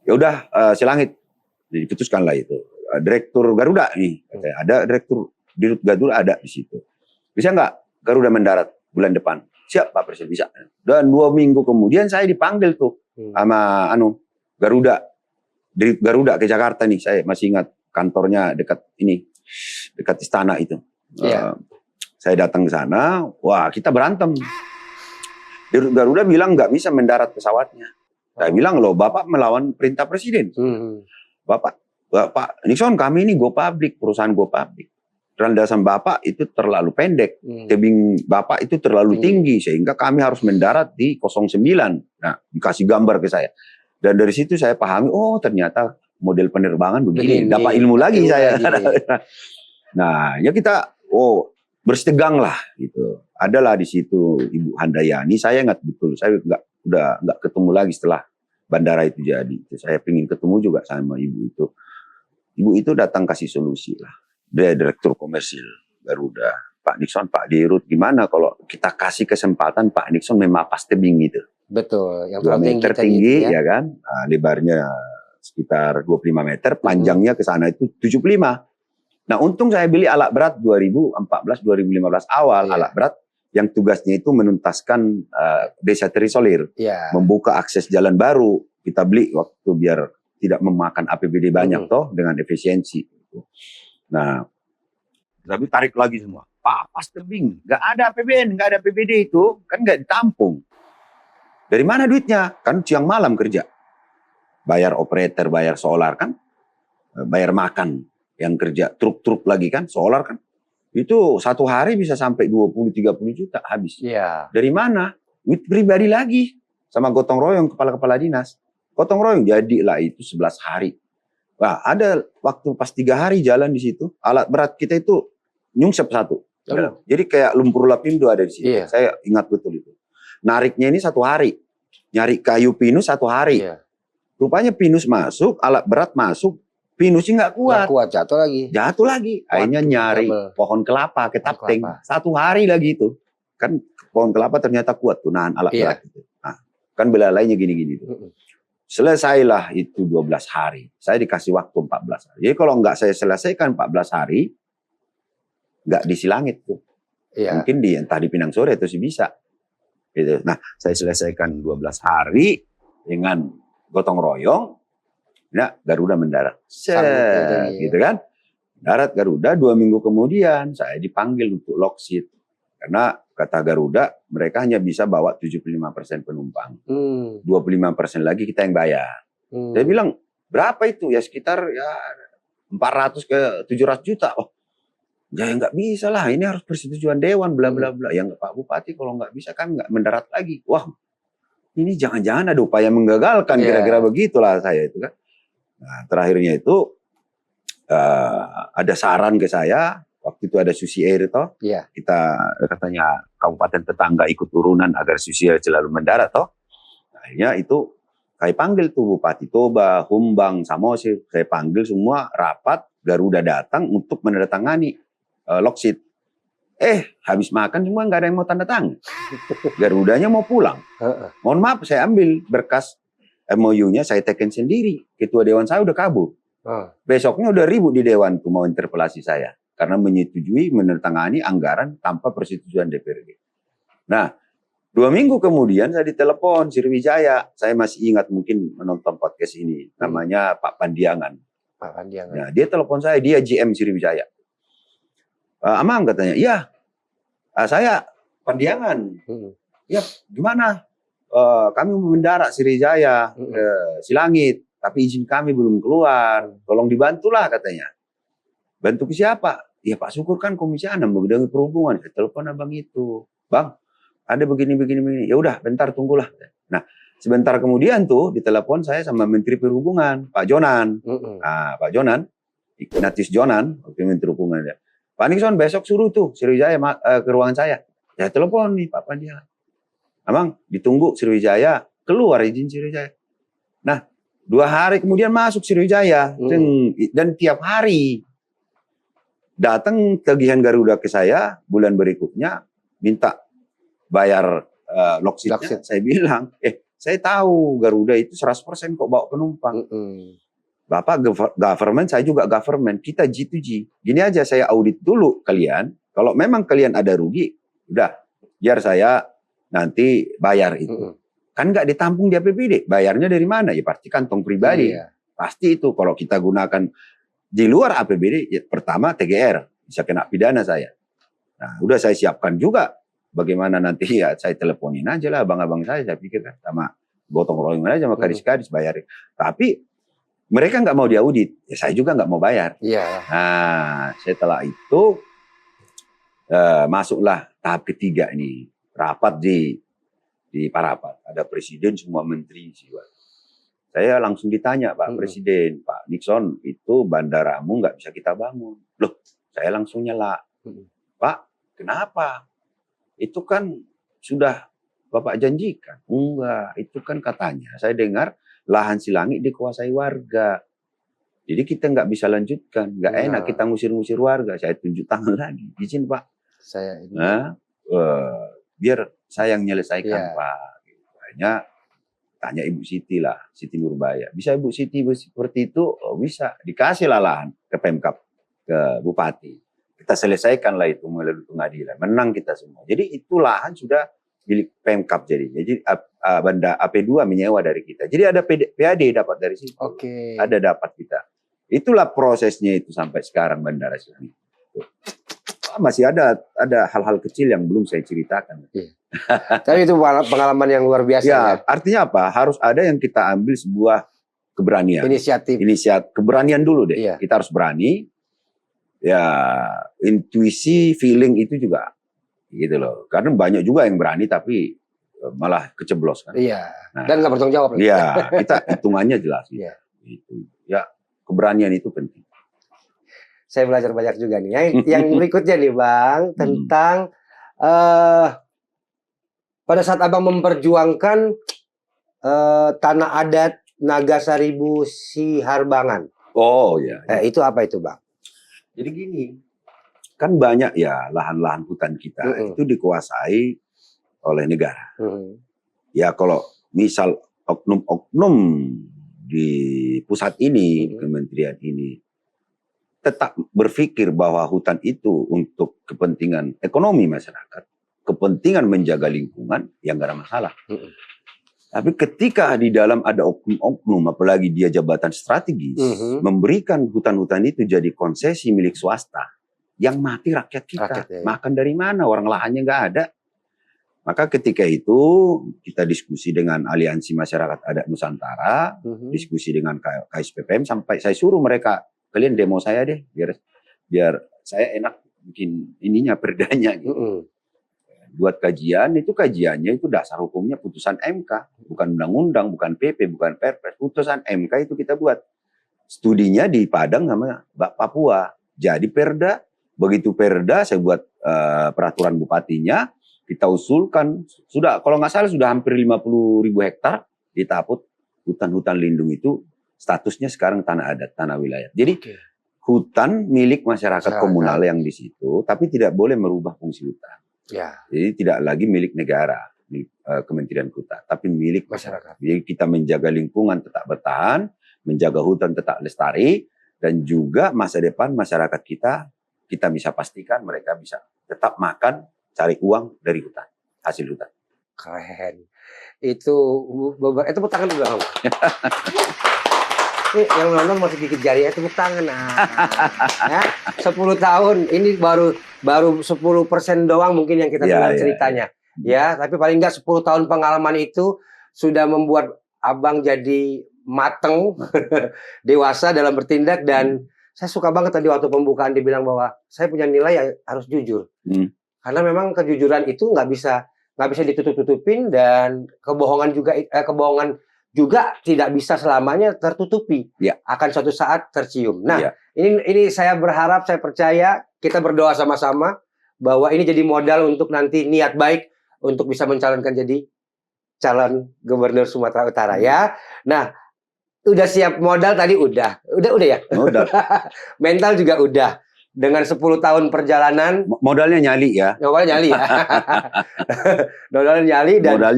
Ya udah Silangit diputuskanlah itu. Direktur Garuda nih, katanya. Ada Direktur Dirut Garuda ada di situ. Bisa nggak Garuda mendarat bulan depan? Siap Pak Presiden, bisa. Dan 2 minggu kemudian saya dipanggil tuh sama Garuda, dari Garuda ke Jakarta nih. Saya masih ingat kantornya dekat istana itu. Saya datang ke sana, wah kita berantem. Garuda bilang nggak bisa mendarat pesawatnya. Saya bilang loh Bapak melawan perintah Presiden. Bapak Nixon kami ini go public, perusahaan go public. Landasan Bapak itu terlalu pendek, tebing Bapak itu terlalu tinggi sehingga kami harus mendarat di 09. Nah, dikasih gambar ke saya. Dan dari situ saya pahami, oh ternyata model penerbangan begini. Dapat ilmu lagi saya. Nah, ya kita bersetegang lah gitu. Adalah di situ Ibu Handayani, saya ingat betul. Saya udah nggak ketemu lagi setelah bandara itu jadi. Saya ingin ketemu juga sama ibu itu. Ibu itu datang kasih solusi lah. Dia direktur komersil Garuda. Pak Nixon, Pak Dirut, gimana kalau kita kasih kesempatan Pak Nixon memapas tebing itu. Betul, yang 2 meter tinggi gitu ya kan, nah, lebarnya sekitar 25 meter, panjangnya ke sana itu 75. Nah untung saya beli alat berat 2014-2015 awal, alat berat yang tugasnya itu menuntaskan desa terisolir, membuka akses jalan baru. Kita beli waktu biar tidak memakan APBD banyak toh dengan efisiensi. Nah, tapi tarik lagi semua. Papas tebing, nggak ada APBN, nggak ada APBD itu, kan nggak ditampung. Dari mana duitnya? Kan siang malam kerja. Bayar operator, bayar solar kan, bayar makan yang kerja, truk-truk lagi kan, solar kan. Itu satu hari bisa sampai 20-30 juta habis. Dari mana? Duit pribadi lagi. Sama gotong royong kepala-kepala dinas. Gotong royong jadilah itu 11 hari. Wah, ada waktu pas 3 hari jalan di situ, alat berat kita itu nyungsep satu. Jadi kayak lumpur lapindo ada di situ. Saya ingat betul itu. Nariknya ini 1 hari. Nyari kayu pinus 1 hari. Rupanya pinus masuk, alat berat masuk, pinusnya nggak kuat. Jatuh lagi. Jatuh lagi. Akhirnya nyari pohon kelapa, ketapteng. 1 hari lagi itu. Kan pohon kelapa ternyata kuat tuh nahan alat berat itu. Nah, kan belalainya gini-gini tuh. Selesailah itu 12 hari. Saya dikasih waktu 14 hari. Jadi kalau nggak saya selesaikan 14 hari, nggak di Silangit tuh. Mungkin entah di Pinang Sore itu sih bisa. Gitu. Nah, saya selesaikan 12 hari dengan gotong royong. Nah, Garuda mendarat. Gitu kan. Darat Garuda 2 minggu kemudian saya dipanggil untuk lockseat. Karena kata Garuda mereka hanya bisa bawa 75% penumpang. 25% lagi kita yang bayar. Saya bilang, berapa itu? Ya sekitar 400 ke 700 juta. Oh, ya nggak bisa lah, ini harus persetujuan dewan, bla bla bla. Yang Pak Bupati kalau nggak bisa kan nggak mendarat lagi. Wah, ini jangan-jangan ada upaya menggagalkan, kira-kira begitulah saya itu kan. Nah, terakhirnya itu ada saran ke saya, waktu itu ada Susi Air toh, kita katanya kabupaten tetangga ikut turunan agar Susi Air selalu mendarat toh. Akhirnya itu saya panggil tuh Bupati Toba, Humbang, Samosir, saya panggil semua rapat, Garuda datang untuk menandatangani lockseat. Habis makan semua nggak ada yang mau tanda tangan. Garudanya mau pulang. Mohon maaf, saya ambil berkas MOU-nya, saya teken sendiri. Ketua Dewan saya udah kabur. Besoknya udah ribut di Dewan tuh mau interpelasi saya. Karena menyetujui menandatangani anggaran tanpa persetujuan DPRD. Nah, 2 minggu kemudian saya ditelepon Sriwijaya. Saya masih ingat mungkin menonton podcast ini. Namanya Pak Pandiangan. Nah, dia telepon saya, dia GM Sriwijaya. Amang katanya, iya, saya Pandiangan. Ya, gimana? Kami mau mendarat Sriwijaya ke Silangit, tapi izin kami belum keluar. Tolong dibantulah katanya. Bantu ke siapa? Ya Pak Syukur kan Komisi 6 bidang perhubungan. Saya telepon abang itu, Bang, ada begini. Ya udah, bentar tunggulah. Nah, sebentar kemudian tuh ditelepon saya sama Menteri Perhubungan, Pak Jonan. Nah, Pak Jonan, Ignatius Jonan, waktu Menteri Perhubungan ya. Pak Nixon besok suruh tuh Sriwijaya ke ruangan saya. Ya telepon nih Pak Pandiangan. Amang ditunggu Sriwijaya, keluar izin Sriwijaya. Nah 2 hari kemudian masuk Sriwijaya. Dan tiap hari datang tagihan Garuda ke saya, bulan berikutnya minta bayar lockseat-nya. Saya bilang, saya tahu Garuda itu 100% kok bawa penumpang. Bapak government, saya juga government, kita G2G. Gini aja, saya audit dulu kalian. Kalau memang kalian ada rugi, udah biar saya nanti bayar itu. Kan nggak ditampung di APBD. Bayarnya dari mana? Ya pasti kantong pribadi. Pasti itu. Kalau kita gunakan di luar APBD, ya pertama TGR. Bisa kena pidana saya. Nah, udah saya siapkan juga. Bagaimana nanti ya saya teleponin aja lah abang-abang saya pikir kan. Sama gotong royong aja sama kadis-kadis bayarin. Tapi mereka nggak mau diaudit, ya saya juga nggak mau bayar. Nah, setelah itu masuklah tahap ketiga ini, rapat di Parapat. Ada presiden, semua menteri. Saya langsung ditanya Pak Presiden, Pak Nixon, itu bandaramu nggak bisa kita bangun. Loh, saya langsung nyela, Pak, kenapa? Itu kan sudah Bapak janjikan. Enggak, itu kan katanya. Saya dengar lahan Silangit dikuasai warga. Jadi kita nggak bisa lanjutkan, nggak enak kita ngusir-ngusir warga. Saya tunjuk tangan lagi, izin Pak. Saya ini. Biar saya yang menyelesaikan Pak. Hanya tanya Ibu Siti lah, Siti Nurbaya. Bisa Ibu Siti seperti itu? Oh, bisa, dikasih lah lahan ke Pemkab, ke Bupati. Kita selesaikanlah itu melalui pengadilan, menang kita semua. Jadi itu lahan sudah milik Pemkab jadinya. Jadi Banda AP2 menyewa dari kita. Jadi ada PAD dapat dari situ. Ada dapat kita. Itulah prosesnya itu sampai sekarang Bandara Silangit. Masih ada hal-hal kecil yang belum saya ceritakan. Tapi itu pengalaman yang luar biasa. Ya, artinya apa? Harus ada yang kita ambil sebuah keberanian. Inisiatif. Keberanian dulu deh. Kita harus berani. Ya, intuisi, feeling itu juga gitu loh. Karena banyak juga yang berani tapi malah keceblos kan. Iya. Nah, dan nggak bertanggung jawab. Iya, kita hitungannya jelas. Iya. Itu. Ya, keberanian itu penting. Saya belajar banyak juga nih. Yang berikutnya nih Bang, tentang pada saat Abang memperjuangkan tanah adat Nagasaribu Siharbangan. Oh ya. Itu apa itu Bang? Jadi gini, kan banyak ya lahan-lahan hutan kita itu dikuasai oleh negara. Ya kalau misal oknum-oknum di pusat ini, kementerian ini, tetap berpikir bahwa hutan itu untuk kepentingan ekonomi masyarakat, kepentingan menjaga lingkungan, yang gak ada masalah. Tapi ketika di dalam ada oknum-oknum, apalagi dia jabatan strategis, memberikan hutan-hutan itu jadi konsesi milik swasta, yang mati rakyat kita. Makan dari mana? Orang lahannya nggak ada. Maka ketika itu kita diskusi dengan Aliansi Masyarakat Adat Nusantara, diskusi dengan KSPPM, sampai saya suruh mereka, kalian demo saya deh, biar saya enak bikin ininya, perdanya gitu. Buat kajian, itu kajiannya itu dasar hukumnya putusan MK, bukan undang-undang, bukan PP, bukan Perpres, putusan MK itu kita buat. Studinya di Padang sama Papua. Jadi Perda, begitu Perda saya buat peraturan bupatinya, kita usulkan, sudah kalau nggak salah sudah hampir 50.000 hektar ditaput hutan-hutan lindung itu statusnya sekarang tanah adat, tanah wilayah. Jadi hutan milik masyarakat komunal yang di situ, tapi tidak boleh merubah fungsi hutan. Jadi tidak lagi milik negara, milik Kementerian Hutan, tapi milik masyarakat. Jadi kita menjaga lingkungan tetap bertahan, menjaga hutan tetap lestari, dan juga masa depan masyarakat kita bisa pastikan mereka bisa tetap makan, cari uang dari hutan, hasil hutan. Keren. Itu tepuk tangan dulu. Yang nonton masih gigit jari, tepuk tangan. Ya, 10 tahun ini baru 10% doang mungkin yang kita dengar ceritanya. Ya, tapi paling enggak 10 tahun pengalaman itu sudah membuat Abang jadi mateng, dewasa dalam bertindak. Dan saya suka banget tadi waktu pembukaan dibilang bahwa saya punya nilai yang harus jujur. Karena memang kejujuran itu nggak bisa ditutup-tutupin, dan kebohongan juga tidak bisa selamanya tertutupi. Akan suatu saat tercium. Nah, ini saya berharap, saya percaya, kita berdoa sama-sama bahwa ini jadi modal untuk nanti niat baik untuk bisa mencalonkan jadi calon gubernur Sumatera Utara ya. Nah, udah siap modal tadi udah ya. Modal. Mental juga udah. Dengan 10 tahun perjalanan, modalnya nyali ya. Modalnya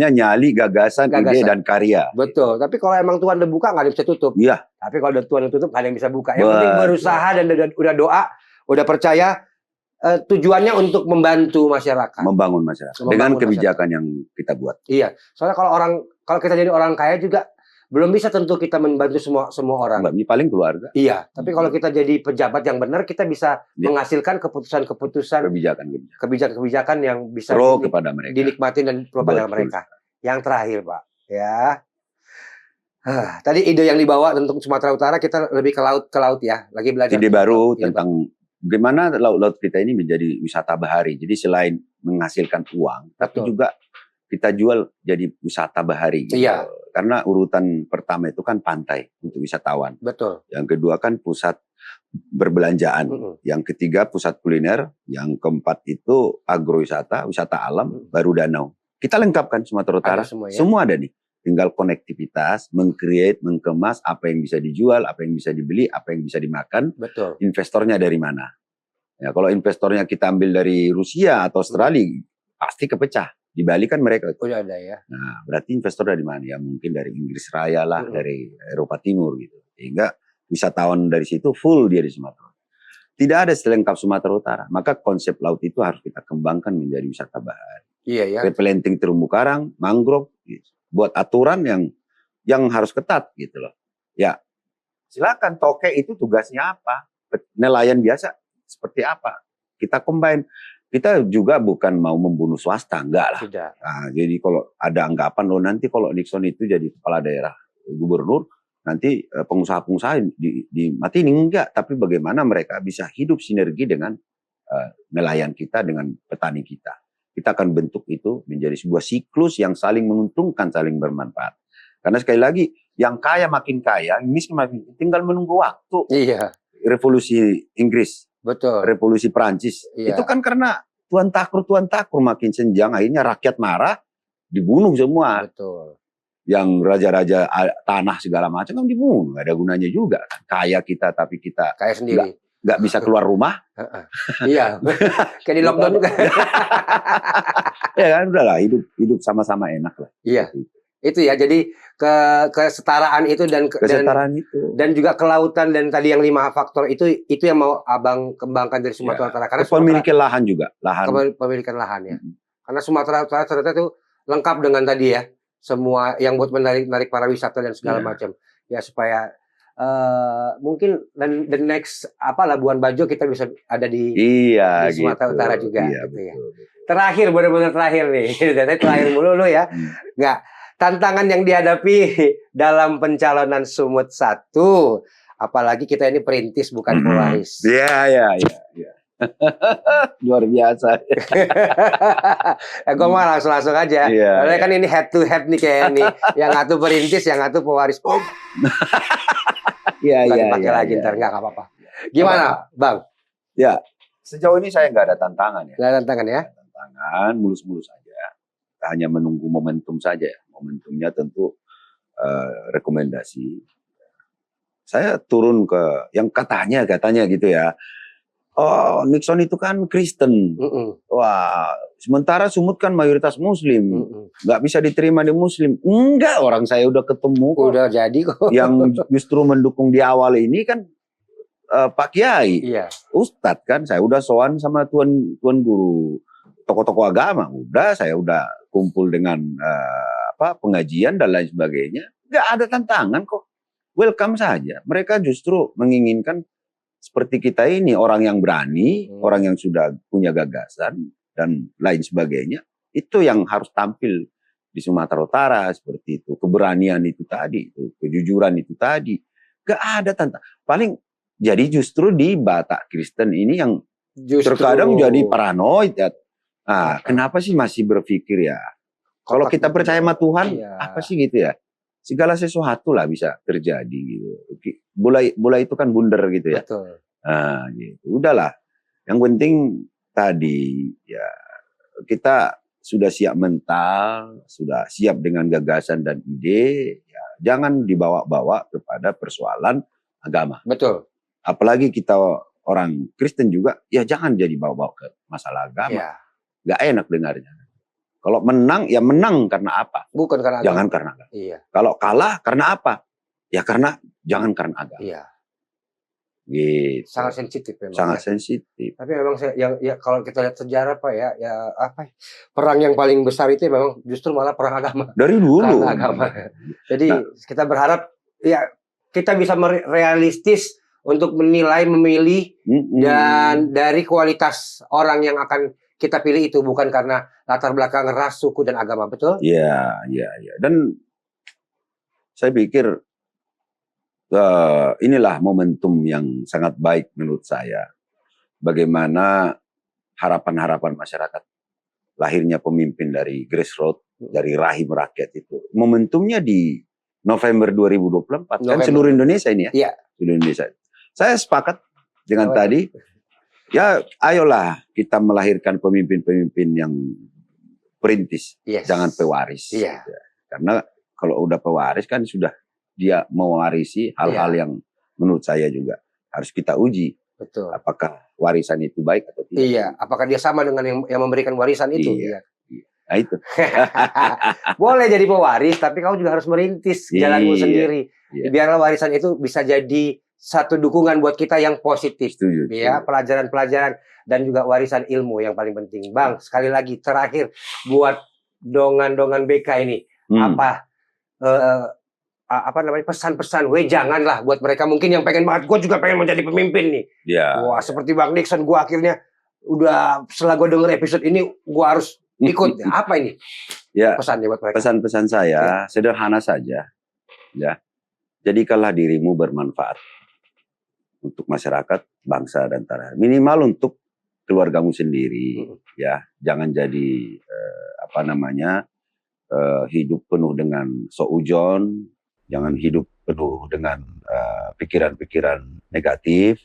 nyali, gagasan, ide dan karya. Betul. Tapi kalau emang Tuhan udah buka, nggak ada yang bisa tutup. Iya. Tapi kalau Tuhan udah tutup, nggak ada yang bisa buka. Yang penting berusaha dan udah doa, udah percaya. Tujuannya untuk membantu masyarakat, membangun masyarakat dengan kebijakan yang kita buat. Iya. Soalnya kalau kita jadi orang kaya juga belum bisa tentu kita membantu semua orang. Paling keluarga. Iya, tapi kalau kita jadi pejabat yang benar, kita bisa menghasilkan keputusan-keputusan, kebijakan-kebijakan yang bisa kepada mereka, dinikmati dan pro pada mereka. Yang terakhir, Pak, ya. Tadi ide yang dibawa tentang Sumatera Utara, kita lebih ke laut ya. Lagi belajar. Ide baru tentang bagaimana laut kita ini menjadi wisata bahari. Jadi selain menghasilkan uang, tapi juga kita jual jadi wisata bahari. Gitu. Iya. Karena urutan pertama itu kan pantai untuk wisatawan. Betul. Yang kedua kan pusat berbelanjaan. Yang ketiga pusat kuliner. Yang keempat itu agrowisata, wisata alam, baru danau. Kita lengkapkan Sumatera Utara. Semua ada nih. tinggal konektivitas, meng-create, mengemas apa yang bisa dijual, apa yang bisa dibeli, apa yang bisa dimakan. Betul. Investornya dari mana? Ya, kalau investornya kita ambil dari Rusia atau Australia, pasti kepecah. Di Bali kan mereka. Udah ada ya. Nah, berarti investor dari mana? Ya mungkin dari Inggris Raya lah, dari Eropa Timur gitu. Sehingga wisatawan dari situ full dia di Sumatera. Tidak ada selengkap Sumatera Utara. Maka konsep laut itu harus kita kembangkan menjadi wisata bahari. Iya ya. Replanting terumbu karang, mangrove, gitu. Buat aturan yang harus ketat gitu loh. Ya, silakan toke itu tugasnya apa? Nelayan biasa seperti apa? Kita combine. Kita juga bukan mau membunuh swasta, enggak lah. Tidak. Nah, jadi kalau ada anggapan loh nanti kalau Nixon itu jadi kepala daerah, gubernur, nanti pengusaha-pengusaha dimatiin, enggak. Tapi bagaimana mereka bisa hidup sinergi dengan nelayan kita, dengan petani kita. Kita akan bentuk itu menjadi sebuah siklus yang saling menguntungkan, saling bermanfaat. Karena sekali lagi, yang kaya makin kaya, yang miskin makin tinggal menunggu waktu. Iya. Revolusi Inggris. Betul. Revolusi Perancis. Iya. Itu kan karena tuan takur makin senjang, akhirnya rakyat marah, dibunuh semua. Betul. Yang raja-raja tanah segala macam kan dibunuh, nggak ada gunanya juga. Kaya kita tapi kita Kaya sendiri. nggak bisa keluar rumah. Iya. Kayak di lockdown juga. Ya kan udahlah, hidup sama-sama enak lah. Iya. Itu ya, jadi kesetaraan itu dan juga kelautan dan tadi yang 5 faktor itu yang mau Abang kembangkan dari Sumatera Utara. Karena pemilikan lahan juga, pemilikan lahan ya. Karena Sumatera Utara ternyata itu lengkap dengan tadi ya, semua yang buat menarik para wisata dan segala macam. Ya supaya mungkin dan the next Labuan Bajo kita bisa ada di Sumatera Utara juga gitu ya. Terakhir, benar-benar terakhir nih. Dari terakhir mulu lu ya. Enggak. Tantangan yang dihadapi dalam pencalonan Sumut 1, apalagi kita ini perintis bukan pewaris. Iya. Luar biasa. Gue mah langsung aja. Karena kan ini head to head nih kayak ini. Yang satu perintis, yang satu pewaris. Iya. Pakai lagi ntar nggak apa-apa. Gimana, Bang? Ya, sejauh ini saya nggak ada tantangan ya. Nggak ada tantangan ya? Tantangan, mulus-mulus saja. Kita hanya menunggu momentum saja. Momentumnya tentu rekomendasi. Saya turun ke yang katanya gitu ya. Oh, Nixon itu kan Kristen. Wah, sementara Sumut kan mayoritas Muslim. Nggak bisa diterima di Muslim. Enggak, orang saya udah ketemu kok. Udah jadi kok. Yang justru mendukung di awal ini kan Pak Kiai. Iya. Ustadz kan, saya udah sowan sama tuan guru. Tokoh-tokoh agama. Saya udah kumpul dengan pengajian dan lain sebagainya. Nggak ada tantangan kok. Welcome saja. Mereka justru menginginkan seperti kita ini, orang yang berani, orang yang sudah punya gagasan, dan lain sebagainya. Itu yang harus tampil di Sumatera Utara, seperti itu. Keberanian itu tadi, kejujuran itu tadi. Nggak ada tantangan. Paling, jadi justru di Batak Kristen ini yang terkadang jadi paranoid. Ya. Nah, kenapa sih masih berpikir ya? Kalau kita percaya sama Tuhan, apa sih gitu ya? Segala sesuatu lah bisa terjadi gitu. Bola itu kan bundar gitu ya. Betul. Nah, gitu. Udahlah. Yang penting tadi ya kita sudah siap mental, sudah siap dengan gagasan dan ide. Ya, jangan dibawa-bawa kepada persoalan agama. Betul. Apalagi kita orang Kristen juga, ya jangan jadi bawa-bawa ke masalah agama. Ya. Gak enak dengarnya. Kalau menang, ya menang karena apa? Bukan karena agama. Jangan karena agama. Iya. Kalau kalah karena apa? Ya jangan karena agama. Iya. Gitu. Sangat sensitif memang. Sangat sensitif. Tapi memang kalau kita lihat sejarah perang yang paling besar itu memang justru malah perang agama. Dari dulu. Karena agama. Jadi kita berharap ya kita bisa realistis untuk menilai, memilih dan dari kualitas orang yang akan kita pilih itu bukan karena latar belakang ras, suku dan agama, betul? Iya. Dan saya pikir inilah momentum yang sangat baik menurut saya. Bagaimana harapan-harapan masyarakat, lahirnya pemimpin dari grassroots, dari rahim rakyat itu. Momentumnya di November 2024, kan seluruh Indonesia ini ya? Iya. Seluruh Indonesia. Saya sepakat dengan tadi. Ya, ayolah kita melahirkan pemimpin-pemimpin yang perintis, jangan pewaris. Iya. Karena kalau udah pewaris kan sudah dia mewarisi hal-hal yang menurut saya juga harus kita uji. Betul. Apakah warisan itu baik atau tidak? Iya, apakah dia sama dengan yang memberikan warisan itu? Iya. Nah itu. Boleh jadi pewaris, tapi kau juga harus merintis jalanmu sendiri. Iya. Biarlah warisan itu bisa jadi satu dukungan buat kita yang positif. Setuju. Ya, pelajaran-pelajaran dan juga warisan ilmu yang paling penting. Bang, sekali lagi terakhir buat dongan-dongan BK ini, apa namanya, pesan-pesan, janganlah buat mereka mungkin yang pengen banget, gue juga pengen menjadi pemimpin nih. Ya. Wah, seperti Bang Nixon, gue akhirnya udah setelah gue denger episode ini, gue harus ikut. Apa ini? Ya. Pesannya buat mereka. Pesan-pesan saya sederhana saja. Ya. Jadikanlah dirimu bermanfaat untuk masyarakat, bangsa dan tanah. Minimal untuk keluargamu sendiri. Ya, jangan jadi hidup penuh dengan seujon. Jangan hidup penuh dengan pikiran-pikiran negatif.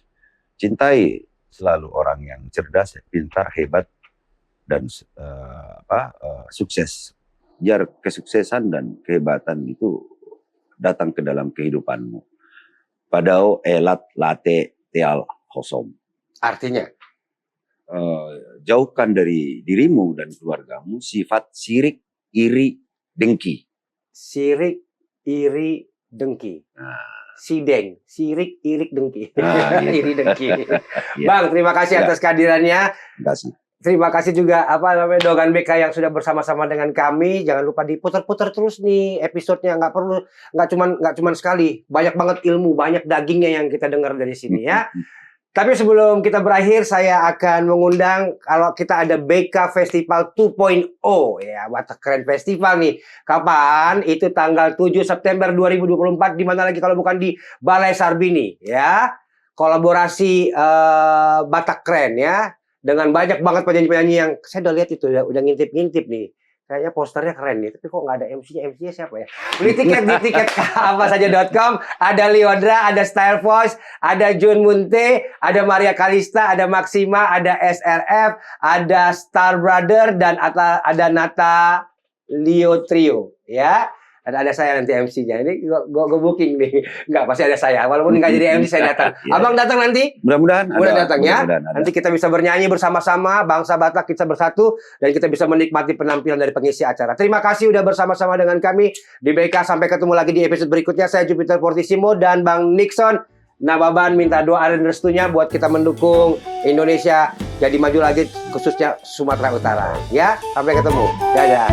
Cintai selalu orang yang cerdas, pintar, hebat, dan sukses. Biar kesuksesan dan kehebatan itu datang ke dalam kehidupanmu. Padao elat late teal hosom. Artinya? Jauhkan dari dirimu dan keluargamu sifat sirik, iri, dengki. Sirik, iri, dengki. Sideng, sirik, irik, dengki. Iri, dengki. Bang, terima kasih atas kehadirannya. Terima kasih. Terima kasih juga Dongan BK yang sudah bersama-sama dengan kami. Jangan lupa diputar-putar terus nih episodenya. Nggak cuman sekali. Banyak banget ilmu, banyak dagingnya yang kita dengar dari sini ya. Tapi sebelum kita berakhir, saya akan mengundang kalau kita ada BK Festival 2.0 ya, Batak Keren Festival nih. Kapan? Itu tanggal 7 September 2024 di mana lagi kalau bukan di Balai Sarbini ya. Kolaborasi Batak Keren ya dengan banyak banget penyanyi-penyanyi yang saya udah lihat itu udah ngintip-ngintip nih. Kayaknya posternya keren nih, tapi kok nggak ada MC-nya? MC-nya siapa ya? Beli tiket di tiketapsaja.com. Ada Liodra, ada Style Voice, ada Jun Munte, ada Maria Kalista, ada Maxima, ada SRF, ada Star Brother, dan ada Nata Leo Trio. Ya, ada saya nanti MC-nya. Ini gue booking nih. Nggak, pasti ada saya. Walaupun nggak jadi MC, saya datang. Abang datang nanti? Mudah-mudahan datang ya. Nanti kita bisa bernyanyi bersama-sama, bangsa Batak kita bersatu, dan kita bisa menikmati penampilan dari pengisi acara. Terima kasih udah bersama-sama dengan kami di BK. Sampai ketemu lagi di episode berikutnya. Saya Jupiter Fortissimo dan Bang Nixon. Nababan minta doa dan restunya buat kita mendukung Indonesia jadi maju lagi, khususnya Sumatera Utara. Ya, sampai ketemu. Dadah.